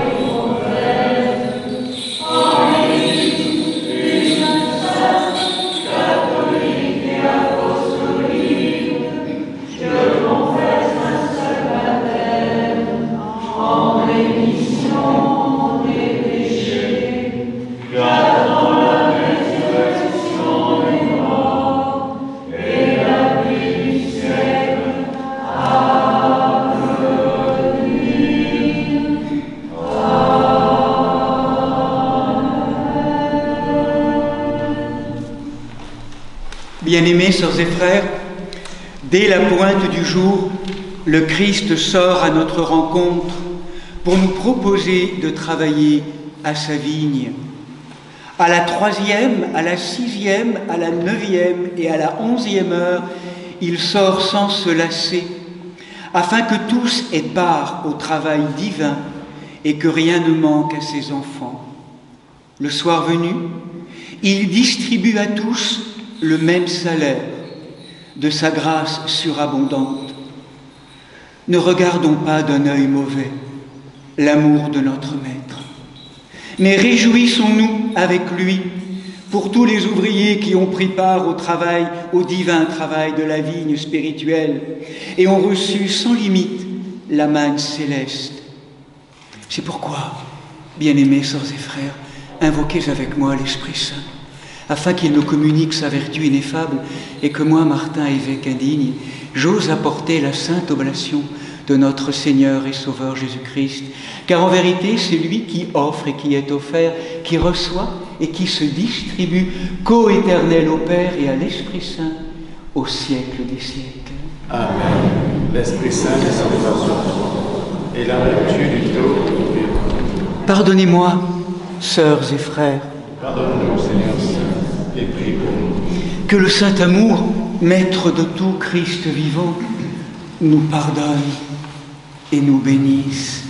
S1: Bien-aimés sœurs et frères, dès la pointe du jour, le Christ sort à notre rencontre pour nous proposer de travailler à sa vigne. À la 3e, à la 6e, à la 9e et à la 11e heure, il sort sans se lasser, afin que tous aient part au travail divin et que rien ne manque à ses enfants. Le soir venu, il distribue à tous le même salaire de sa grâce surabondante. Ne regardons pas d'un œil mauvais l'amour de notre Maître, mais réjouissons-nous avec lui pour tous les ouvriers qui ont pris part au travail, au divin travail de la vigne spirituelle et ont reçu sans limite la manne céleste. C'est pourquoi, bien-aimés sœurs et frères, invoquez avec moi l'Esprit Saint, afin qu'il nous communique sa vertu ineffable et que moi, Martin, évêque indigne, j'ose apporter la sainte oblation de notre Seigneur et Sauveur Jésus-Christ, car en vérité, c'est lui qui offre et qui est offert, qui reçoit et qui se distribue, co-éternel au Père et à l'Esprit Saint, au siècle des siècles.
S2: Amen. L'Esprit Saint descend sur toi, et la vertu du Tout-Puissant.
S1: Pardonnez-moi, sœurs et frères,
S2: Pardonne-nous, Seigneur Saint, et prie pour nous.
S1: que le saint amour, maître de tout Christ vivant, nous pardonne et nous bénisse.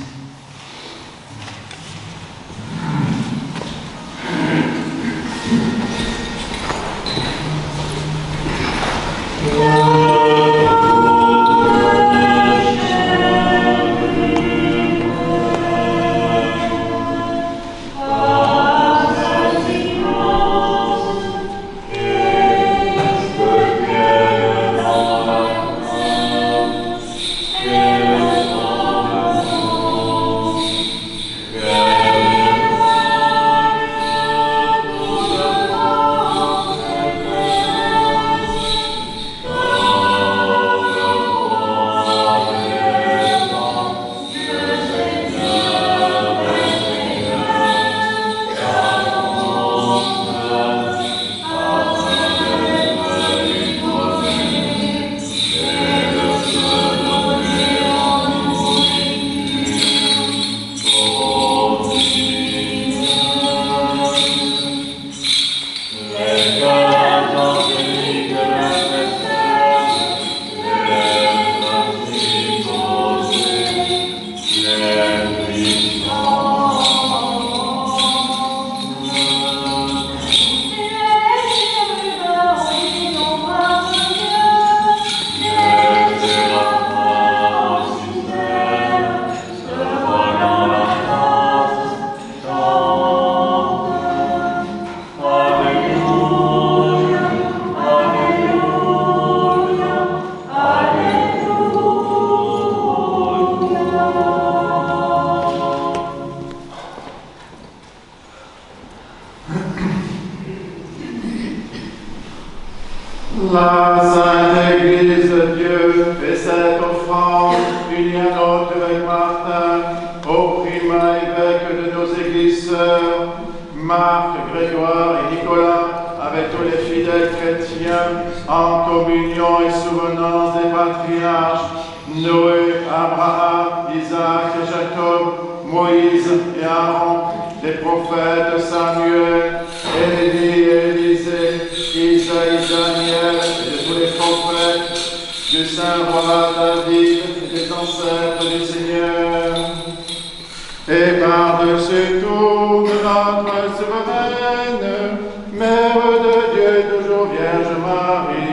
S2: La Sainte Église de Dieu fait cette offrande unie à notre évêque Martin, au primat évêque de nos églises sœurs, Marc, Grégoire et Nicolas, avec tous les fidèles chrétiens, en communion et souvenance des patriarches, Noé, Abraham, Isaac et Jacob, Moïse et Aaron, les prophètes Samuel, Élie et Élisée, Isaïe, Daniel et de tous les prophètes, du saint roi David et des ancêtres du Seigneur. Et par-dessus tout, notre souveraine, Mère de Dieu, toujours Vierge Marie.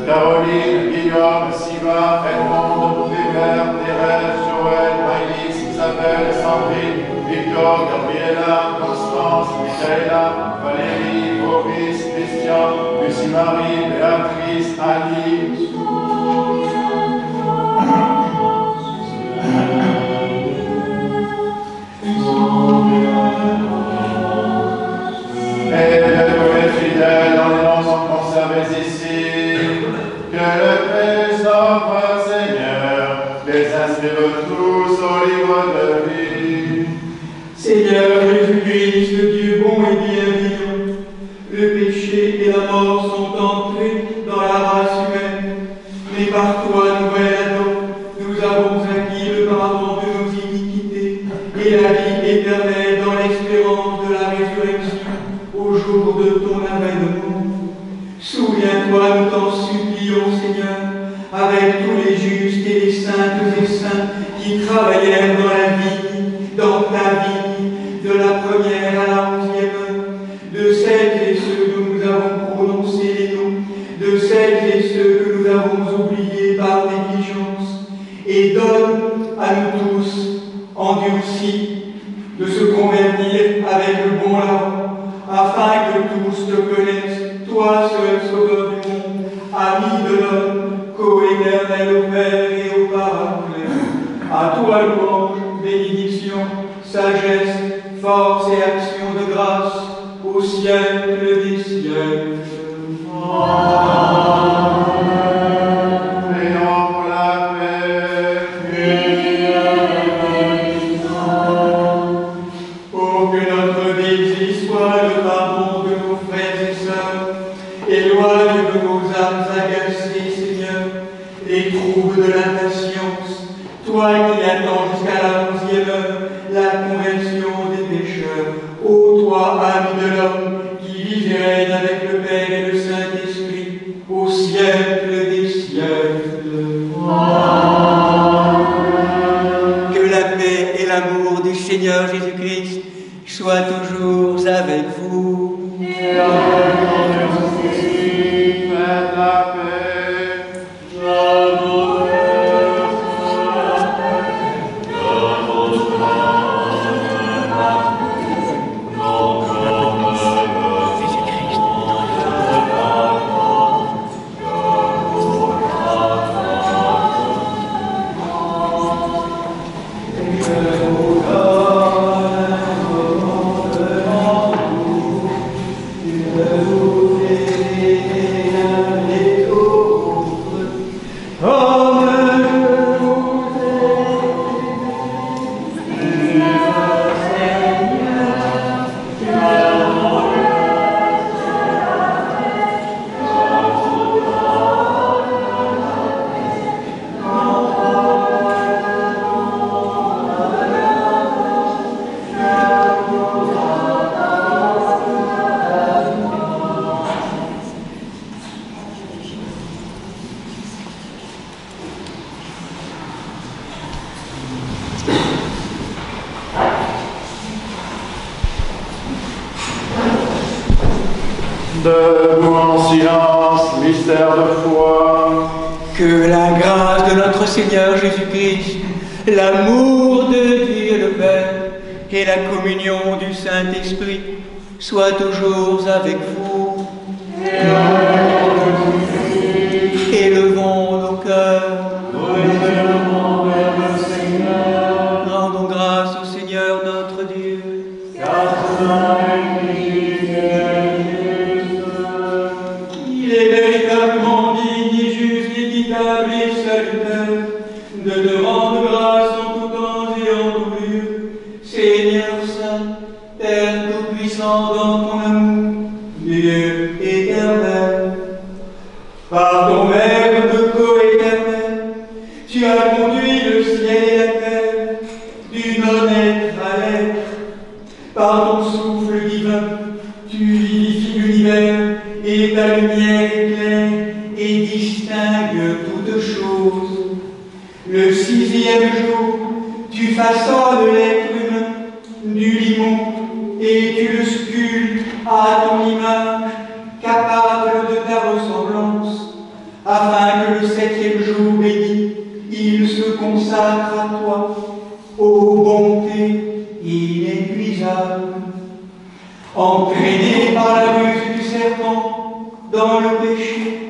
S2: Caroline, Guillaume, Siva, Edmond, Weber, Thérèse, Joël, Maïlis, Isabelle, Sandrine, Victor, Gabriela, Constance. Constance, Michaela, Valérie, Boris, Christian, Lucie-Marie, Béatrice, Annie. Et de tous les fidèles dont les noms sont conservés ici, que le Christ, notre Seigneur, les inscrive tous au livre de vie.
S6: Seigneur Jésus-Christ, Dieu bon et bienveillant, le péché et la mort sont entrés dans la race humaine, mais par toi, nouvel Adam, nous avons acquis le pardon de nos iniquités et la vie éternelle dans l'espérance de la résurrection au jour de ton avènement. Souviens-toi, nous t'en supplions, Seigneur, avec tous les justes et les saintes et saints qui travaillèrent dans la vie, dans ta vie, de la première à la 11e heure, de celles et ceux dont nous avons prononcé les noms, de celles et ceux que nous avons oubliés par négligence, et donne à nous tous, endurcis, de se convertir avec le bon larron, afin que tous te connaissent, toi seul sauveur du monde, ami de l'homme, co-éternel au Père et au Paraclet. À toi louange, bénédiction, sagesse, force et action de grâce, au siècle des siècles. Amen.
S2: Prions pour la paix.
S6: Pour que notre désir soit le pardon de nos frères et sœurs, éloigne de nos âmes agacées, Seigneur, les troubles de l'impatience, toi qui attends jusqu'à la 11e heure la conversion des pécheurs, ô toi, ami de l'homme, qui vis et règne avec le Père et le Saint-Esprit, au siècle des siècles. Amen.
S4: Que la paix et l'amour du Seigneur Jésus-Christ soient toujours avec vous.
S2: Et avec ton esprit, faites la paix. Debout en silence, mystère de foi.
S4: Que la grâce de notre Seigneur Jésus-Christ, l'amour de Dieu le Père et la communion du Saint-Esprit soient toujours avec vous. Élevons nos cœurs. Rendons grâce au Seigneur notre Dieu.
S6: Il est véritablement digne et juste, équitable et salutaire de te rendre grâce en tout temps et en tout lieu, Seigneur Saint, Père Tout-Puissant dans ton amour, Dieu éternel. Par ton Verbe co-éternel, tu as conduit le ciel et la terre du non-être à l'être. Par ton souffle divin, tu vivifies l'univers et ta lumière éclaire et distingue toutes choses. Le 6e jour, tu façonnes l'être humain du limon et tu le sculptes à ton image, capable de ta ressemblance, afin que le 7e jour béni, il se consacre à toi, ô bonté inépuisable.
S4: Entraîné par la ruse du serpent dans le péché,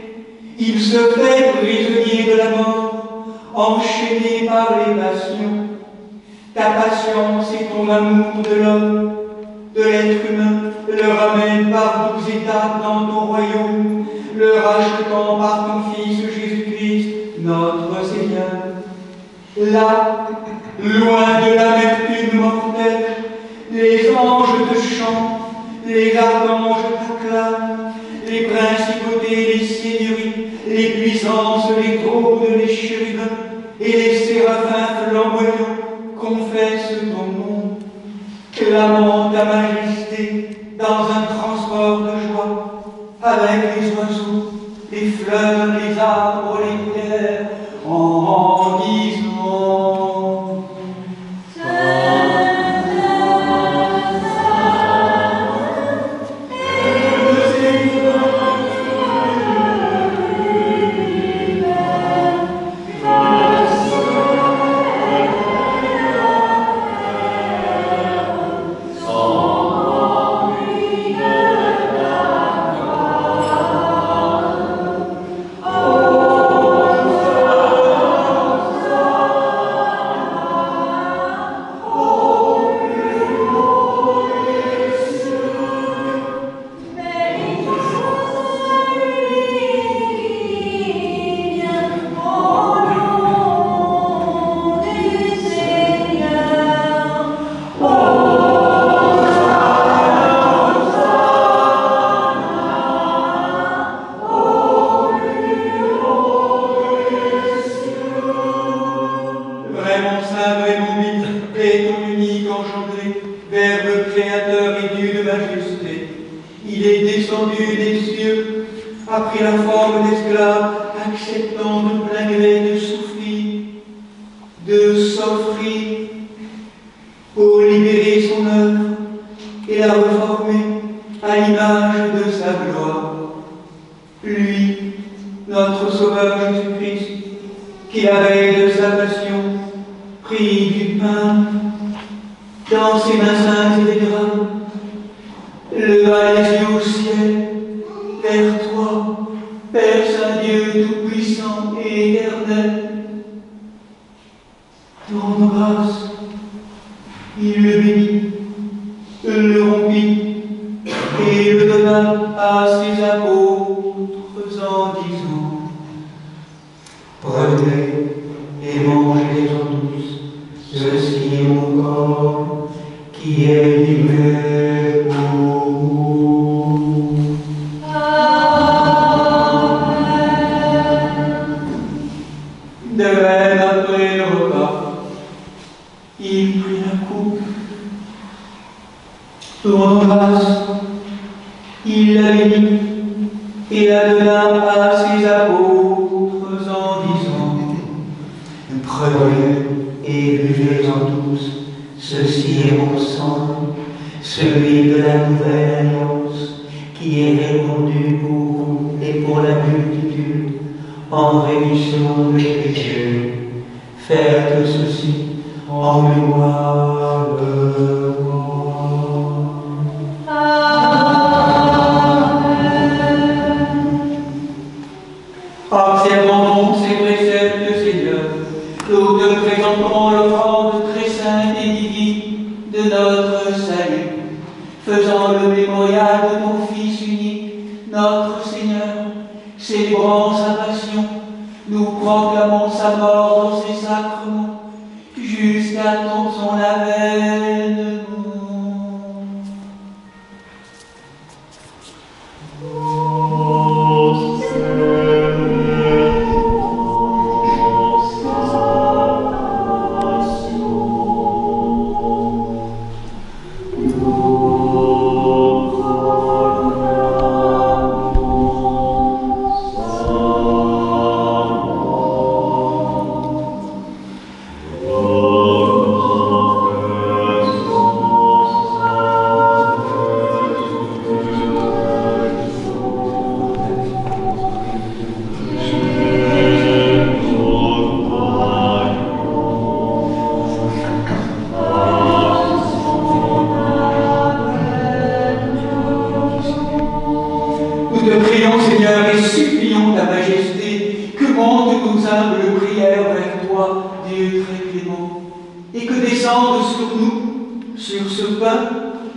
S4: il se fait prisonnier de la mort, enchaîné par les passions. Ta patience et ton amour de l'homme, de l'être humain, le ramènent par 12 étapes dans ton royaume, le rachetant par ton Fils Jésus-Christ, notre Seigneur. Là, loin de l'amertume mortelle, les anges te chantent, les archanges t'acclament, les principautés, les seigneuries, les puissances, les trônes, les chérubins et les séraphins flamboyants confessent ton nom, clamant ta majesté dans un transport de joie, avec les oiseaux, les fleurs, les arbres, les terres, en disant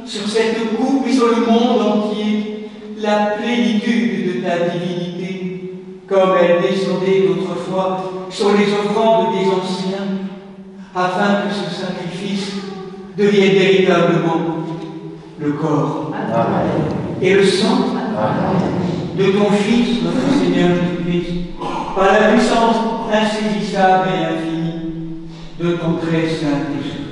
S4: sur cette coupe et sur le monde entier la plénitude de ta divinité, comme elle descendait autrefois sur les offrandes des anciens, afin que ce sacrifice devienne véritablement le corps et le sang de ton Fils, notre Seigneur Jésus-Christ, par la puissance insaisissable et infinie de ton très saint esprit.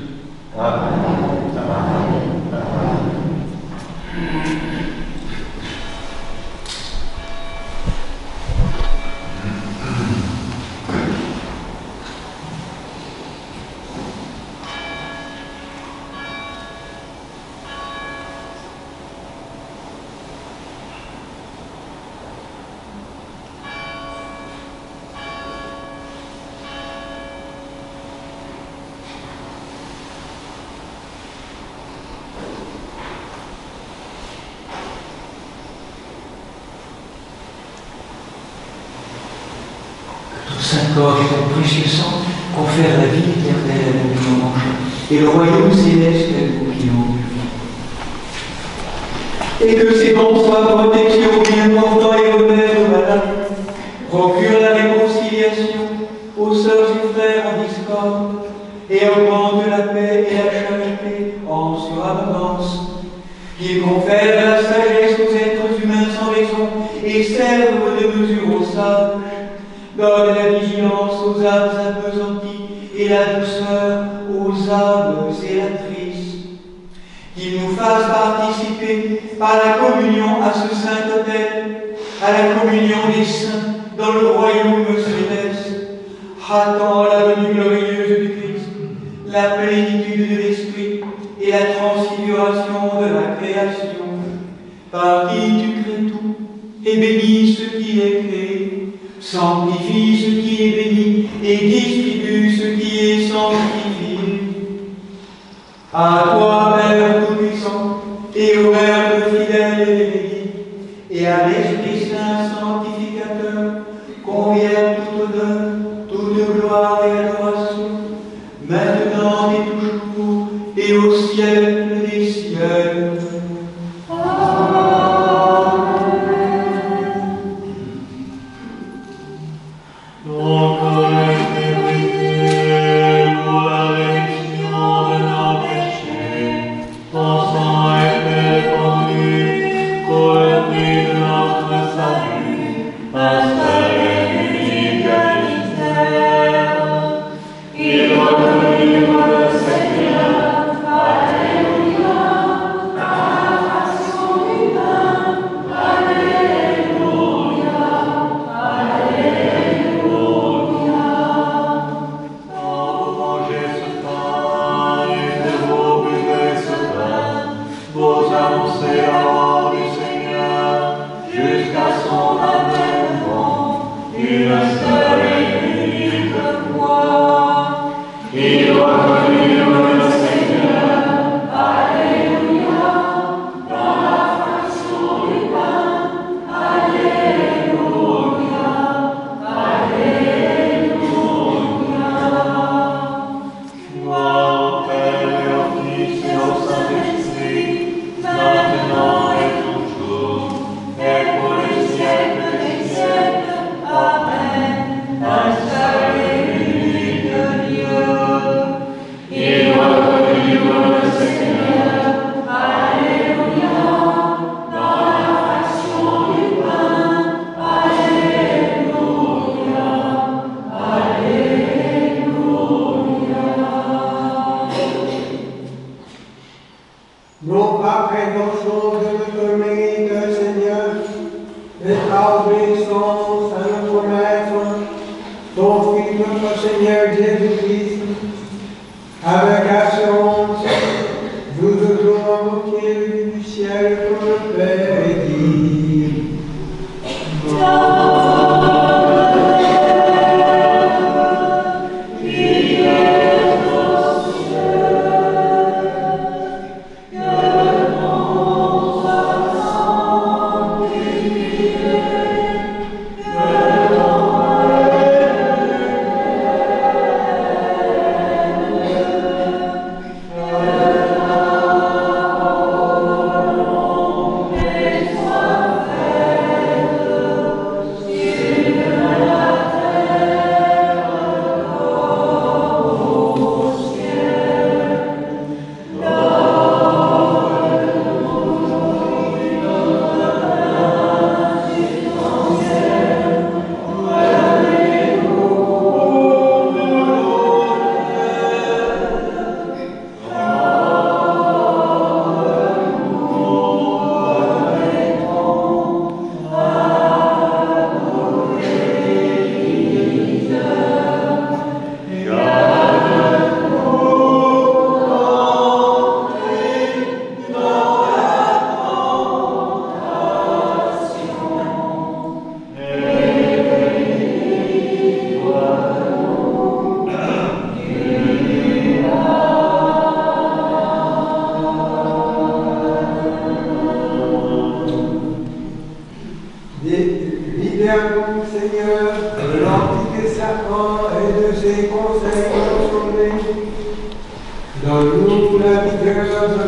S4: Saint corps et ton précieux sang confère la vie éternelle à nous qui en mangeons, et le royaume céleste à nous qui en buvons. Et que ces dons soient protection bien portant et honneur aux malades, procure la réconciliation aux sœurs et frères en discorde, et augmente la paix et la charité en surabondance, qu'il confère la sagesse aux êtres humains sans raison, et serve de mesure aux sages, donne la vigilance aux âmes appesanties et la douceur aux âmes zélatrices. Qu'il nous fasse participer par la communion à ce saint autel, à la communion des saints dans le royaume céleste, hâtant la venue glorieuse du Christ, la plénitude de l'Esprit et la transfiguration de la création, par qui tu crées tout et bénis ce qui est créé, sanctifie ce qui est béni et distribue ce qui est sanctifié. À toi, Père Tout-Puissant, et au Verbe fidèle et béni, et à l'Esprit Saint sanctificateur, convient toute honneur, toute gloire et adoration, maintenant et toujours, et au siècle des siècles.
S3: Oh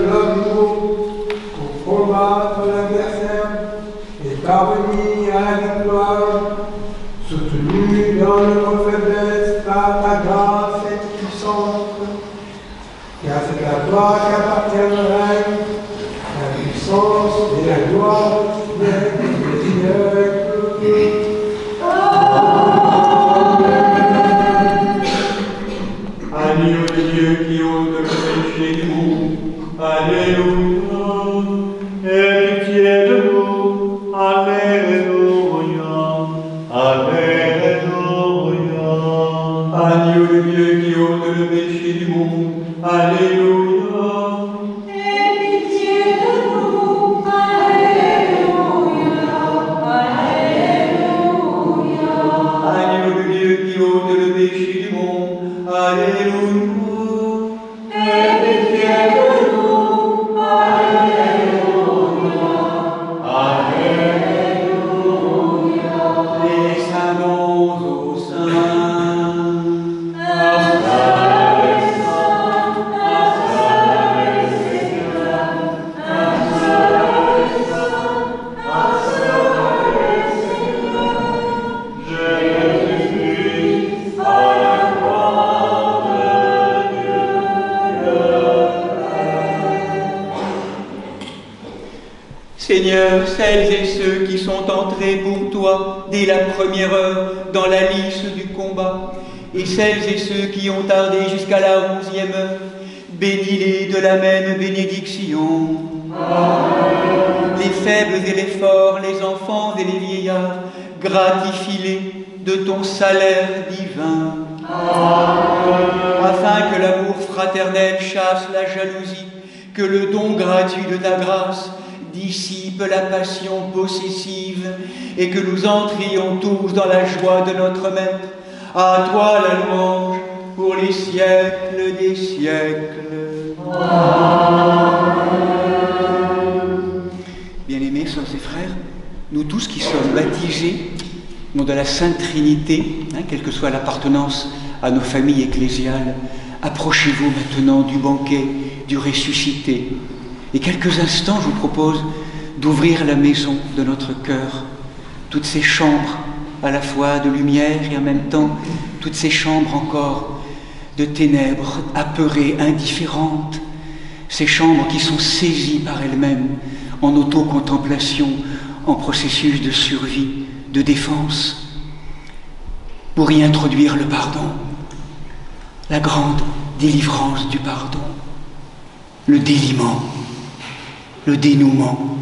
S7: l'amour pour combattre l'adversaire et parvenir à la victoire, soutenu dans notre faiblesse par ta grâce et puissante, car c'est à toi qu'appartient le règne, la puissance et la gloire des siècles.
S6: Agneau de Dieu qui ôte le péché du monde, Alléluia. Aie pitié de nous, Alléluia. Alléluia. Agneau de Dieu qui ôte le péché du monde, Alléluia.
S3: Aie pitié de nous, Alléluia. Alléluia.
S4: Agneau de Dieu qui ôte le péché du monde, Alléluia.
S3: Aie pitié de nous, Alléluia. Alléluia.
S4: Les saints dons aux saints. Seigneur, celles et ceux qui sont entrés pour toi dès la première heure dans la lice du combat, et celles et ceux qui ont tardé jusqu'à la 11e heure, bénis-les de la même bénédiction. Les faibles et les forts, les enfants et les vieillards, gratifie-les de ton salaire divin. Afin que l'amour fraternel chasse la jalousie, que le don gratuit de ta grâce dissipe la passion possessive et que nous entrions tous dans la joie de notre Maître. À toi la louange pour les siècles des siècles. Bien-aimés sœurs et frères, nous tous qui sommes baptisés au nom de la Sainte Trinité, quelle que soit l'appartenance à nos familles ecclésiales, approchez-vous maintenant du banquet du ressuscité. Et quelques instants, je vous propose d'ouvrir la maison de notre cœur, toutes ces chambres à la fois de lumière et en même temps toutes ces chambres encore de ténèbres, apeurées, indifférentes, ces chambres qui sont saisies par elles-mêmes en autocontemplation, en processus de survie, de défense, pour y introduire le pardon, la grande délivrance du pardon, le déliement, le dénouement.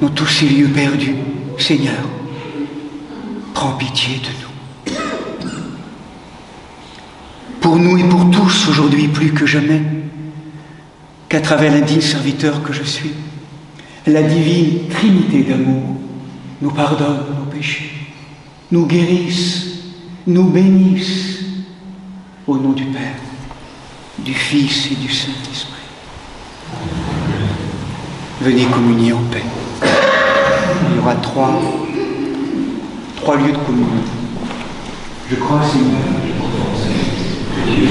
S4: Dans tous ces lieux perdus, Seigneur, prends pitié de nous. Pour nous et pour tous aujourd'hui plus que jamais, qu'à travers l'indigne serviteur que je suis, la divine Trinité d'amour nous pardonne nos péchés, nous guérisse, nous bénisse, au nom du Père, du Fils et du Saint-Esprit. Venez communier en paix. Il y aura trois lieux de communion. Je crois, Seigneur, que Dieu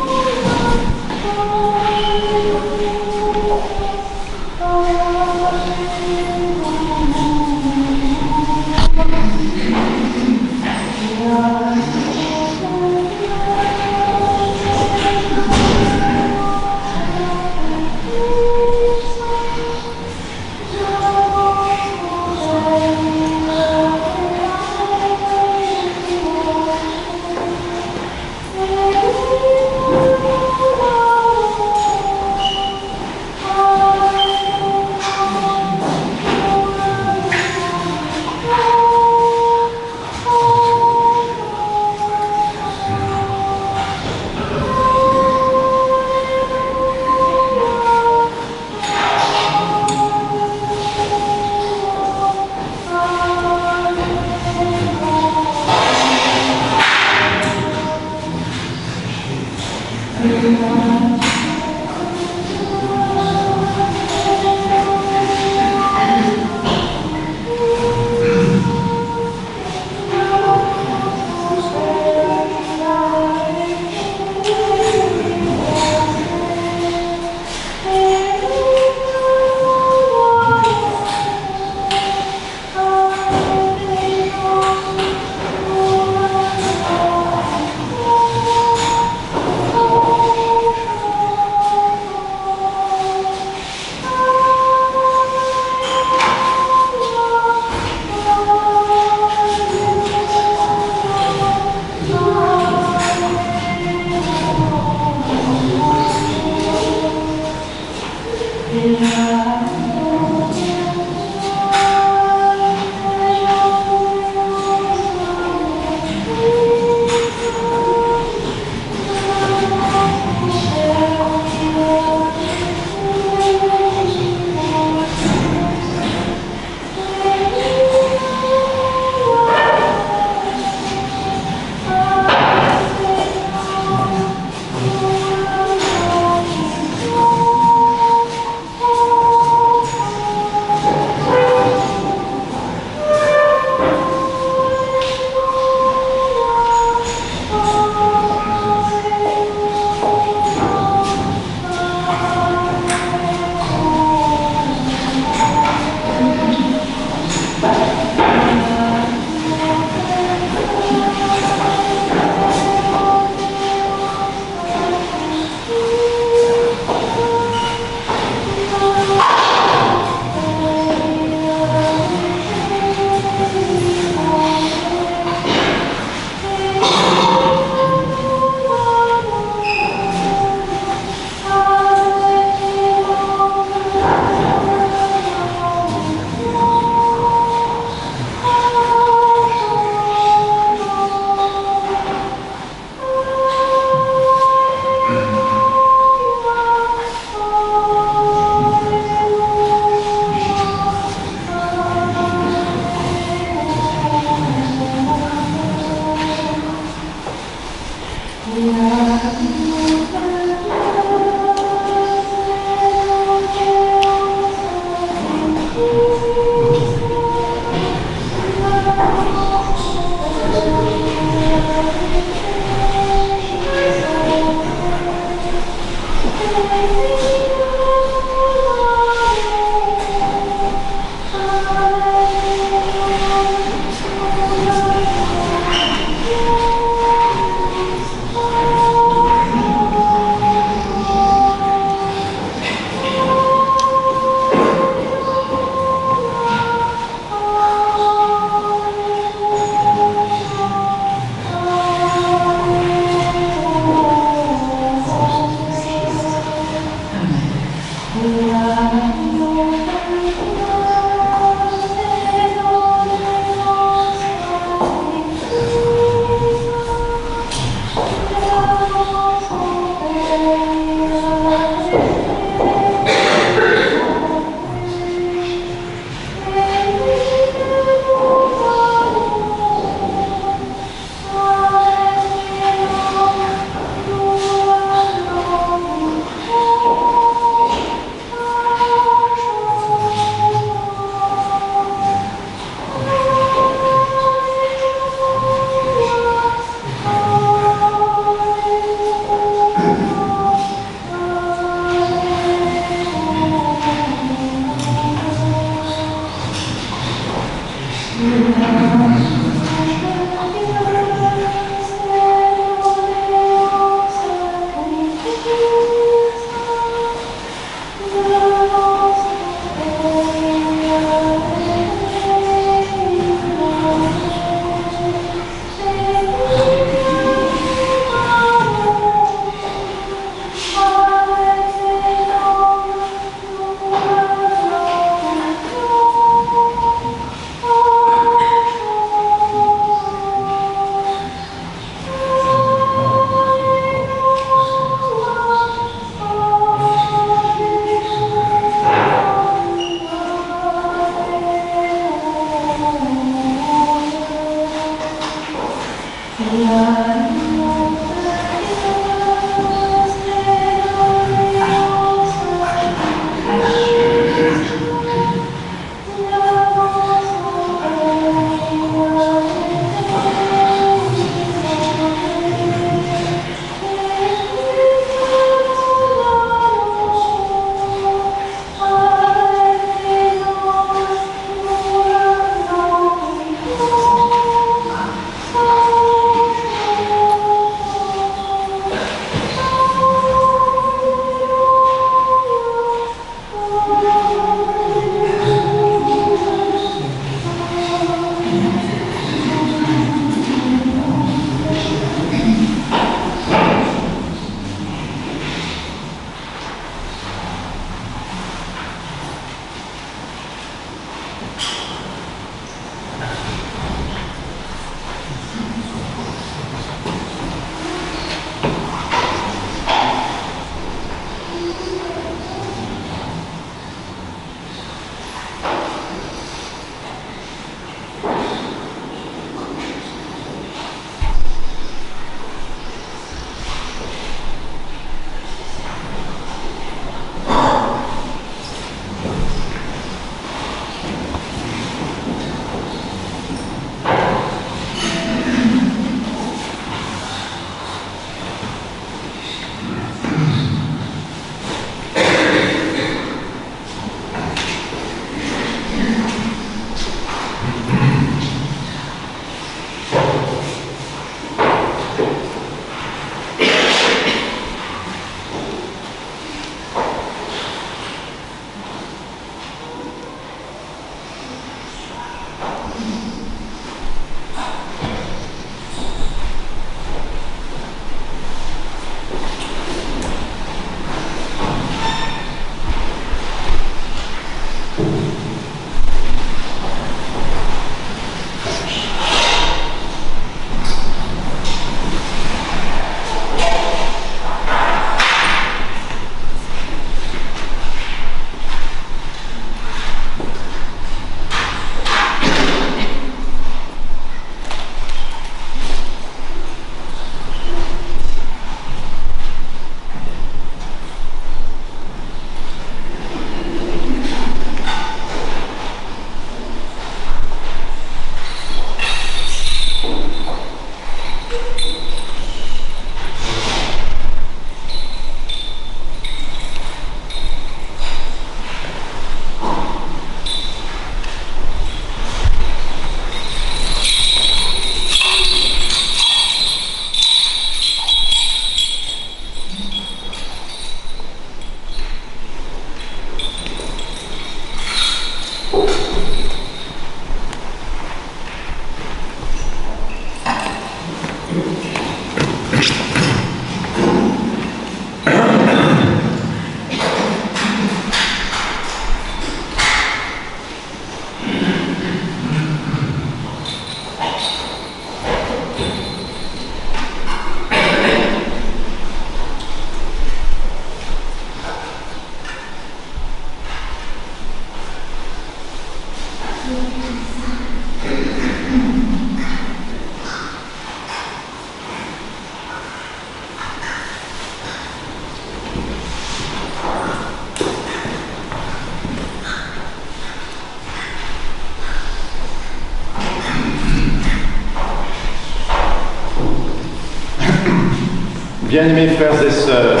S2: Bien-aimés frères et sœurs,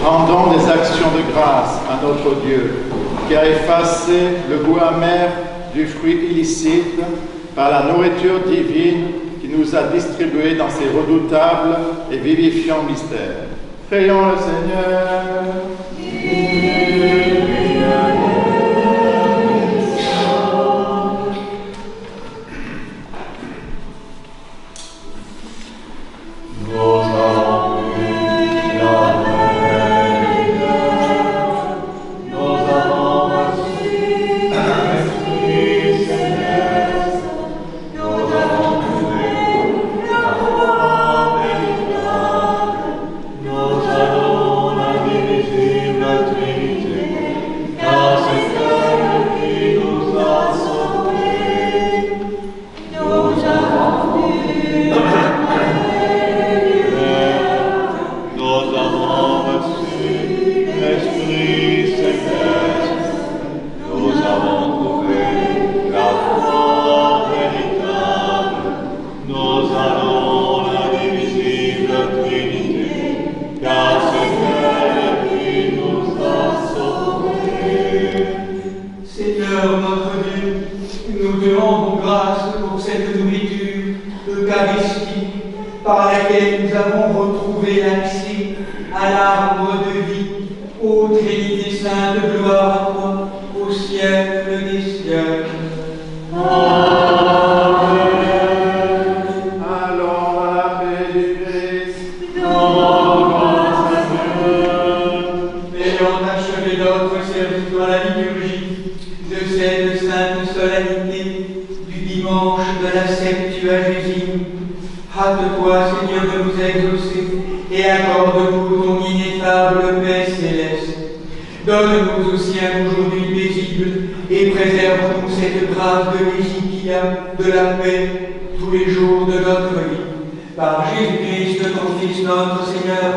S2: rendons des actions de grâce à notre Dieu, qui a effacé le goût amer du fruit illicite par la nourriture divine qu'il nous a distribuée dans ces redoutables et vivifiants mystères. Prions le Seigneur.
S4: Par laquelle nous avons retrouvé l'accès à l'arbre de vie, ô Trinité Sainte, gloire à toi, au siècle des siècles.
S2: Amen. Allons à la paix du Christ.
S4: Ayant achevé notre service dans la liturgie de cette sainte solennité du dimanche de la Septuagésime, hâte-toi, Seigneur, de nous exaucer et accorde-nous ton ineffable paix céleste. Donne-nous aussi un aujourd'hui paisible et préserve-nous cette grâce de l'Égyptia, de la paix, tous les jours de notre vie. Par Jésus-Christ, ton Fils, notre Seigneur,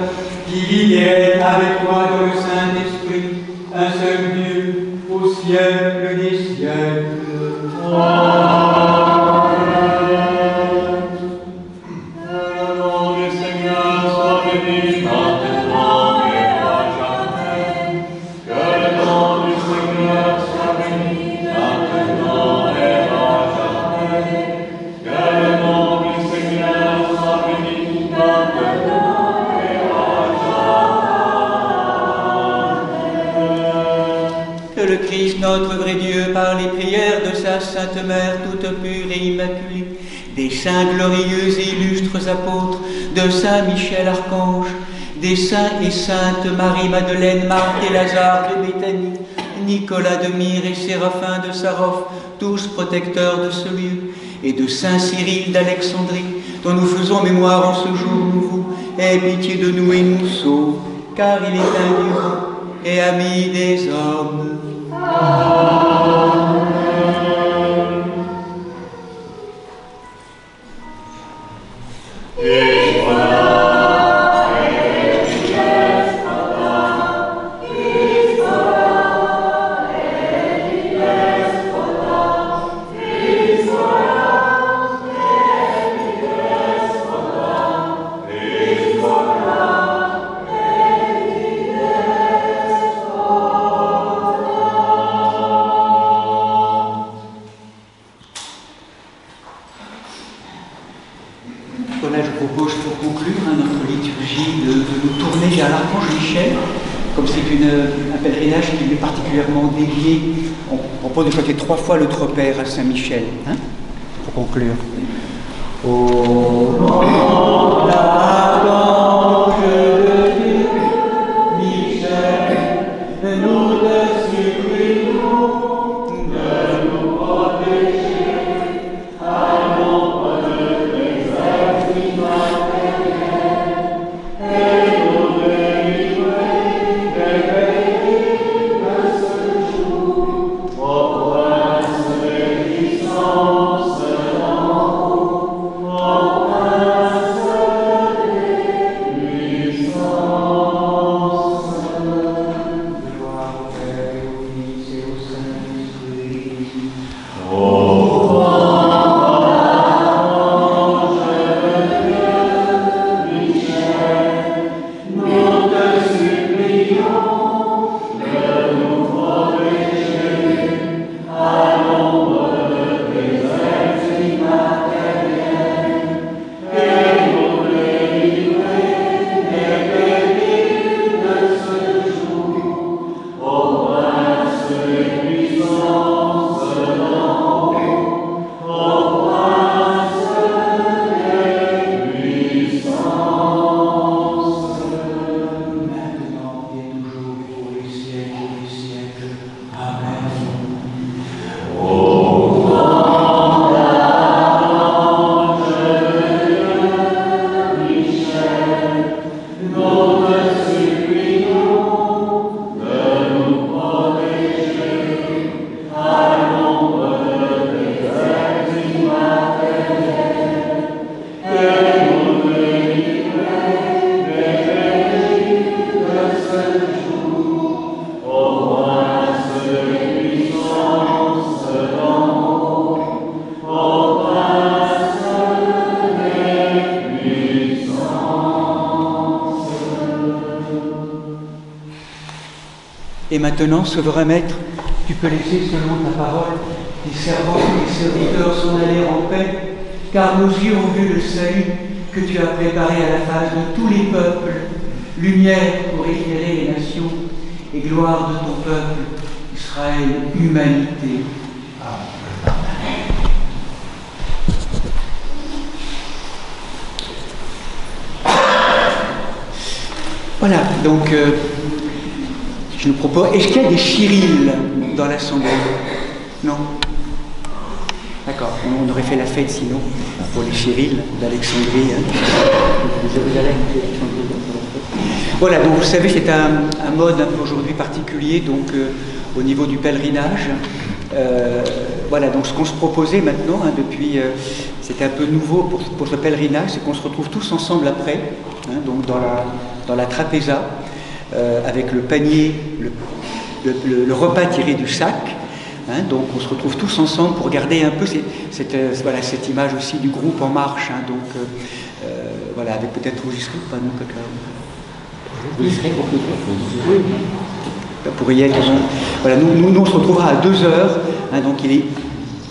S4: qui vit et règne avec toi dans le Saint-Esprit, un seul Dieu, au siècle des siècles. Amen. Notre vrai Dieu, par les prières de sa Sainte Mère, toute pure et immaculée, des saints glorieux et illustres apôtres, de Saint Michel Archange, des saints et saintes Marie-Madeleine, Marthe et Lazare de Béthanie, Nicolas de Myre et Séraphin de Sarov, tous protecteurs de ce lieu, et de Saint Cyril d'Alexandrie, dont nous faisons mémoire en ce jour nouveau, aie pitié de nous et nous sauve, car il est indurant et ami des hommes.
S1: On propose de fêter 3 fois l'autre Père à Saint-Michel, hein, pour conclure. Au nom d'Archange de Dieu, Michel, nous te supplions de nous protéger à l'ombre de tes esprits matériels et nous délivrer des veilles de ce jour. Ô prince des
S4: maintenant, souverain maître, tu peux laisser selon ta parole tes servants et tes serviteurs s'en aller en paix, car nos yeux ont vu le salut que tu as préparé à la face de tous les peuples, lumière pour éclairer les nations et gloire de ton peuple, Israël, humanité. Voilà, donc je nous propose. Est-ce qu'il y a des Cyril dans l'assemblée? Non? D'accord, on aurait fait la fête sinon pour les Cyril d'Alexandrie. Voilà, donc vous savez, c'est un mode un peu aujourd'hui particulier, donc au niveau du pèlerinage. Voilà, donc ce qu'on se proposait maintenant, depuis, c'était un peu nouveau pour ce pèlerinage, c'est qu'on se retrouve tous ensemble après, donc dans la trapéza, avec le panier, le repas tiré du sac. Donc on se retrouve tous ensemble pour garder un peu cette image aussi du groupe en marche. Voilà, avec peut-être vous y serez pas, non, vous y serez pour que pour y être. Voilà, nous on se retrouvera à 2h, donc il est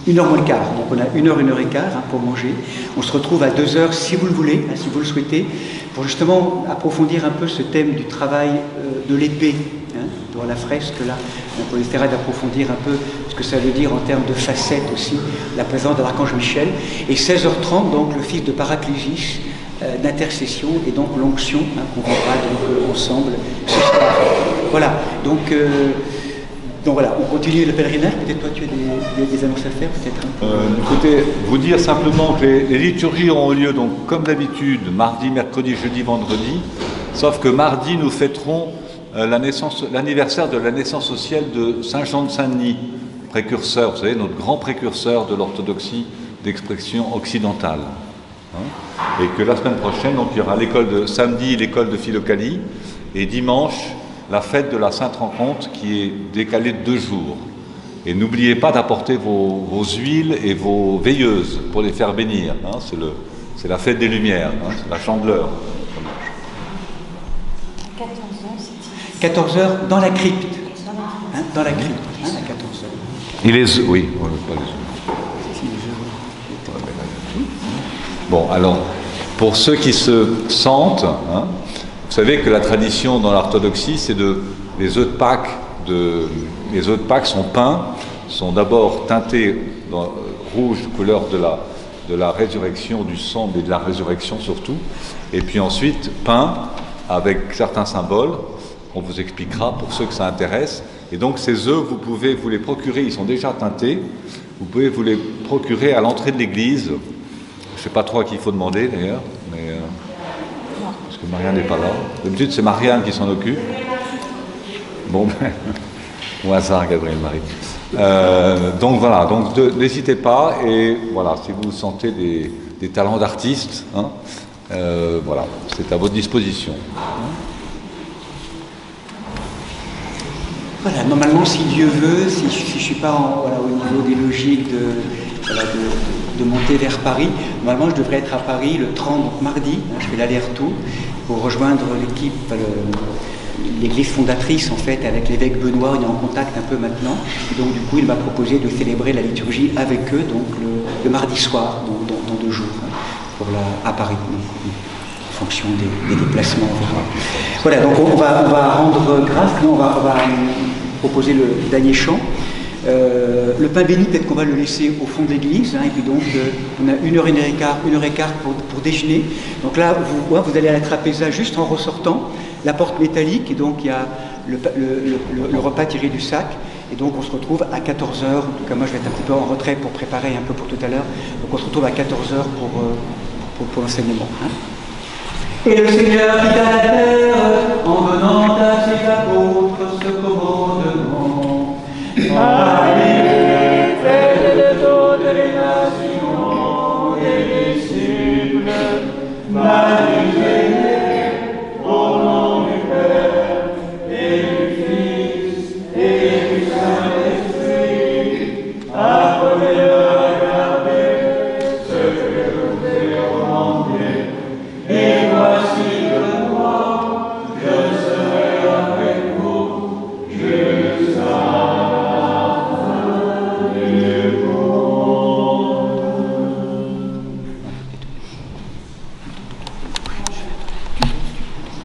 S4: 1h moins le quart, donc on a 1h pour manger. On se retrouve à 2h si vous le voulez, si vous le souhaitez, pour justement approfondir un peu ce thème du travail de l'épée, dans la fresque là. Donc on essaiera d'approfondir un peu ce que ça veut dire en termes de facettes aussi, la présence de l'archange Michel. Et 16h30, donc le fils de Paraclésis, d'intercession et donc l'onction qu'on verra donc ensemble ce soir. Voilà, donc voilà, on continue le pèlerinage. Peut-être toi tu as des annonces à faire, peut-être.
S8: Écoutez, vous dire simplement que les liturgies auront lieu donc comme d'habitude mardi, mercredi, jeudi, vendredi, sauf que mardi nous fêterons l'anniversaire de la naissance sociale de Saint Jean de Saint-Denis, précurseur, vous savez, notre grand précurseur de l'orthodoxie d'expression occidentale. Et que la semaine prochaine, donc, il y aura samedi l'école de Philocalie, et dimanche la fête de la Sainte Rencontre qui est décalée de 2 jours. Et n'oubliez pas d'apporter vos huiles et vos veilleuses pour les faire bénir. C'est la fête des Lumières, c'est la chandeleur.
S4: 14h dans la crypte. Dans la crypte, à 14h.
S8: Et oui, pas les Bon, alors, pour ceux qui se sentent, vous savez que la tradition dans l'orthodoxie, c'est les œufs de Pâques sont peints, sont d'abord teintés rouge, couleur de la résurrection, du sang, mais de la résurrection surtout, et puis ensuite peints avec certains symboles. On vous expliquera pour ceux que ça intéresse. Et donc ces œufs, vous pouvez vous les procurer, ils sont déjà teintés, vous pouvez vous les procurer à l'entrée de l'église. Je ne sais pas trop à qui il faut demander d'ailleurs, mais parce que Marianne n'est pas là. D'habitude c'est Marianne qui s'en occupe. Bon, au hasard, Gabriel Marie. Donc voilà, donc n'hésitez pas, et voilà, si vous sentez des talents d'artiste, voilà, c'est à votre disposition.
S4: Voilà, normalement, si Dieu veut, si je ne suis pas au niveau des logiques de monter vers Paris, normalement, je devrais être à Paris le 30, donc mardi. Je fais l'aller-retour pour rejoindre l'équipe, l'église fondatrice, en fait, avec l'évêque Benoît. On est en contact un peu maintenant. Et donc, du coup, il m'a proposé de célébrer la liturgie avec eux, donc le mardi soir, dans 2 jours, à Paris. En fonction des déplacements. Voilà, donc on va rendre grâce, on va proposer le dernier chant. Le pain béni, peut-être qu'on va le laisser au fond de l'église, et puis donc on a 1h15 pour déjeuner. Donc là, vous allez à la trapéza juste en ressortant, la porte métallique, et donc il y a le repas tiré du sac, et donc on se retrouve à 14h, en tout cas moi je vais être un petit peu en retrait pour préparer un peu pour tout à l'heure, donc on se retrouve à 14h pour l'enseignement. Et le Seigneur dit à la terre, en donnant à ses apôtres ce commandement.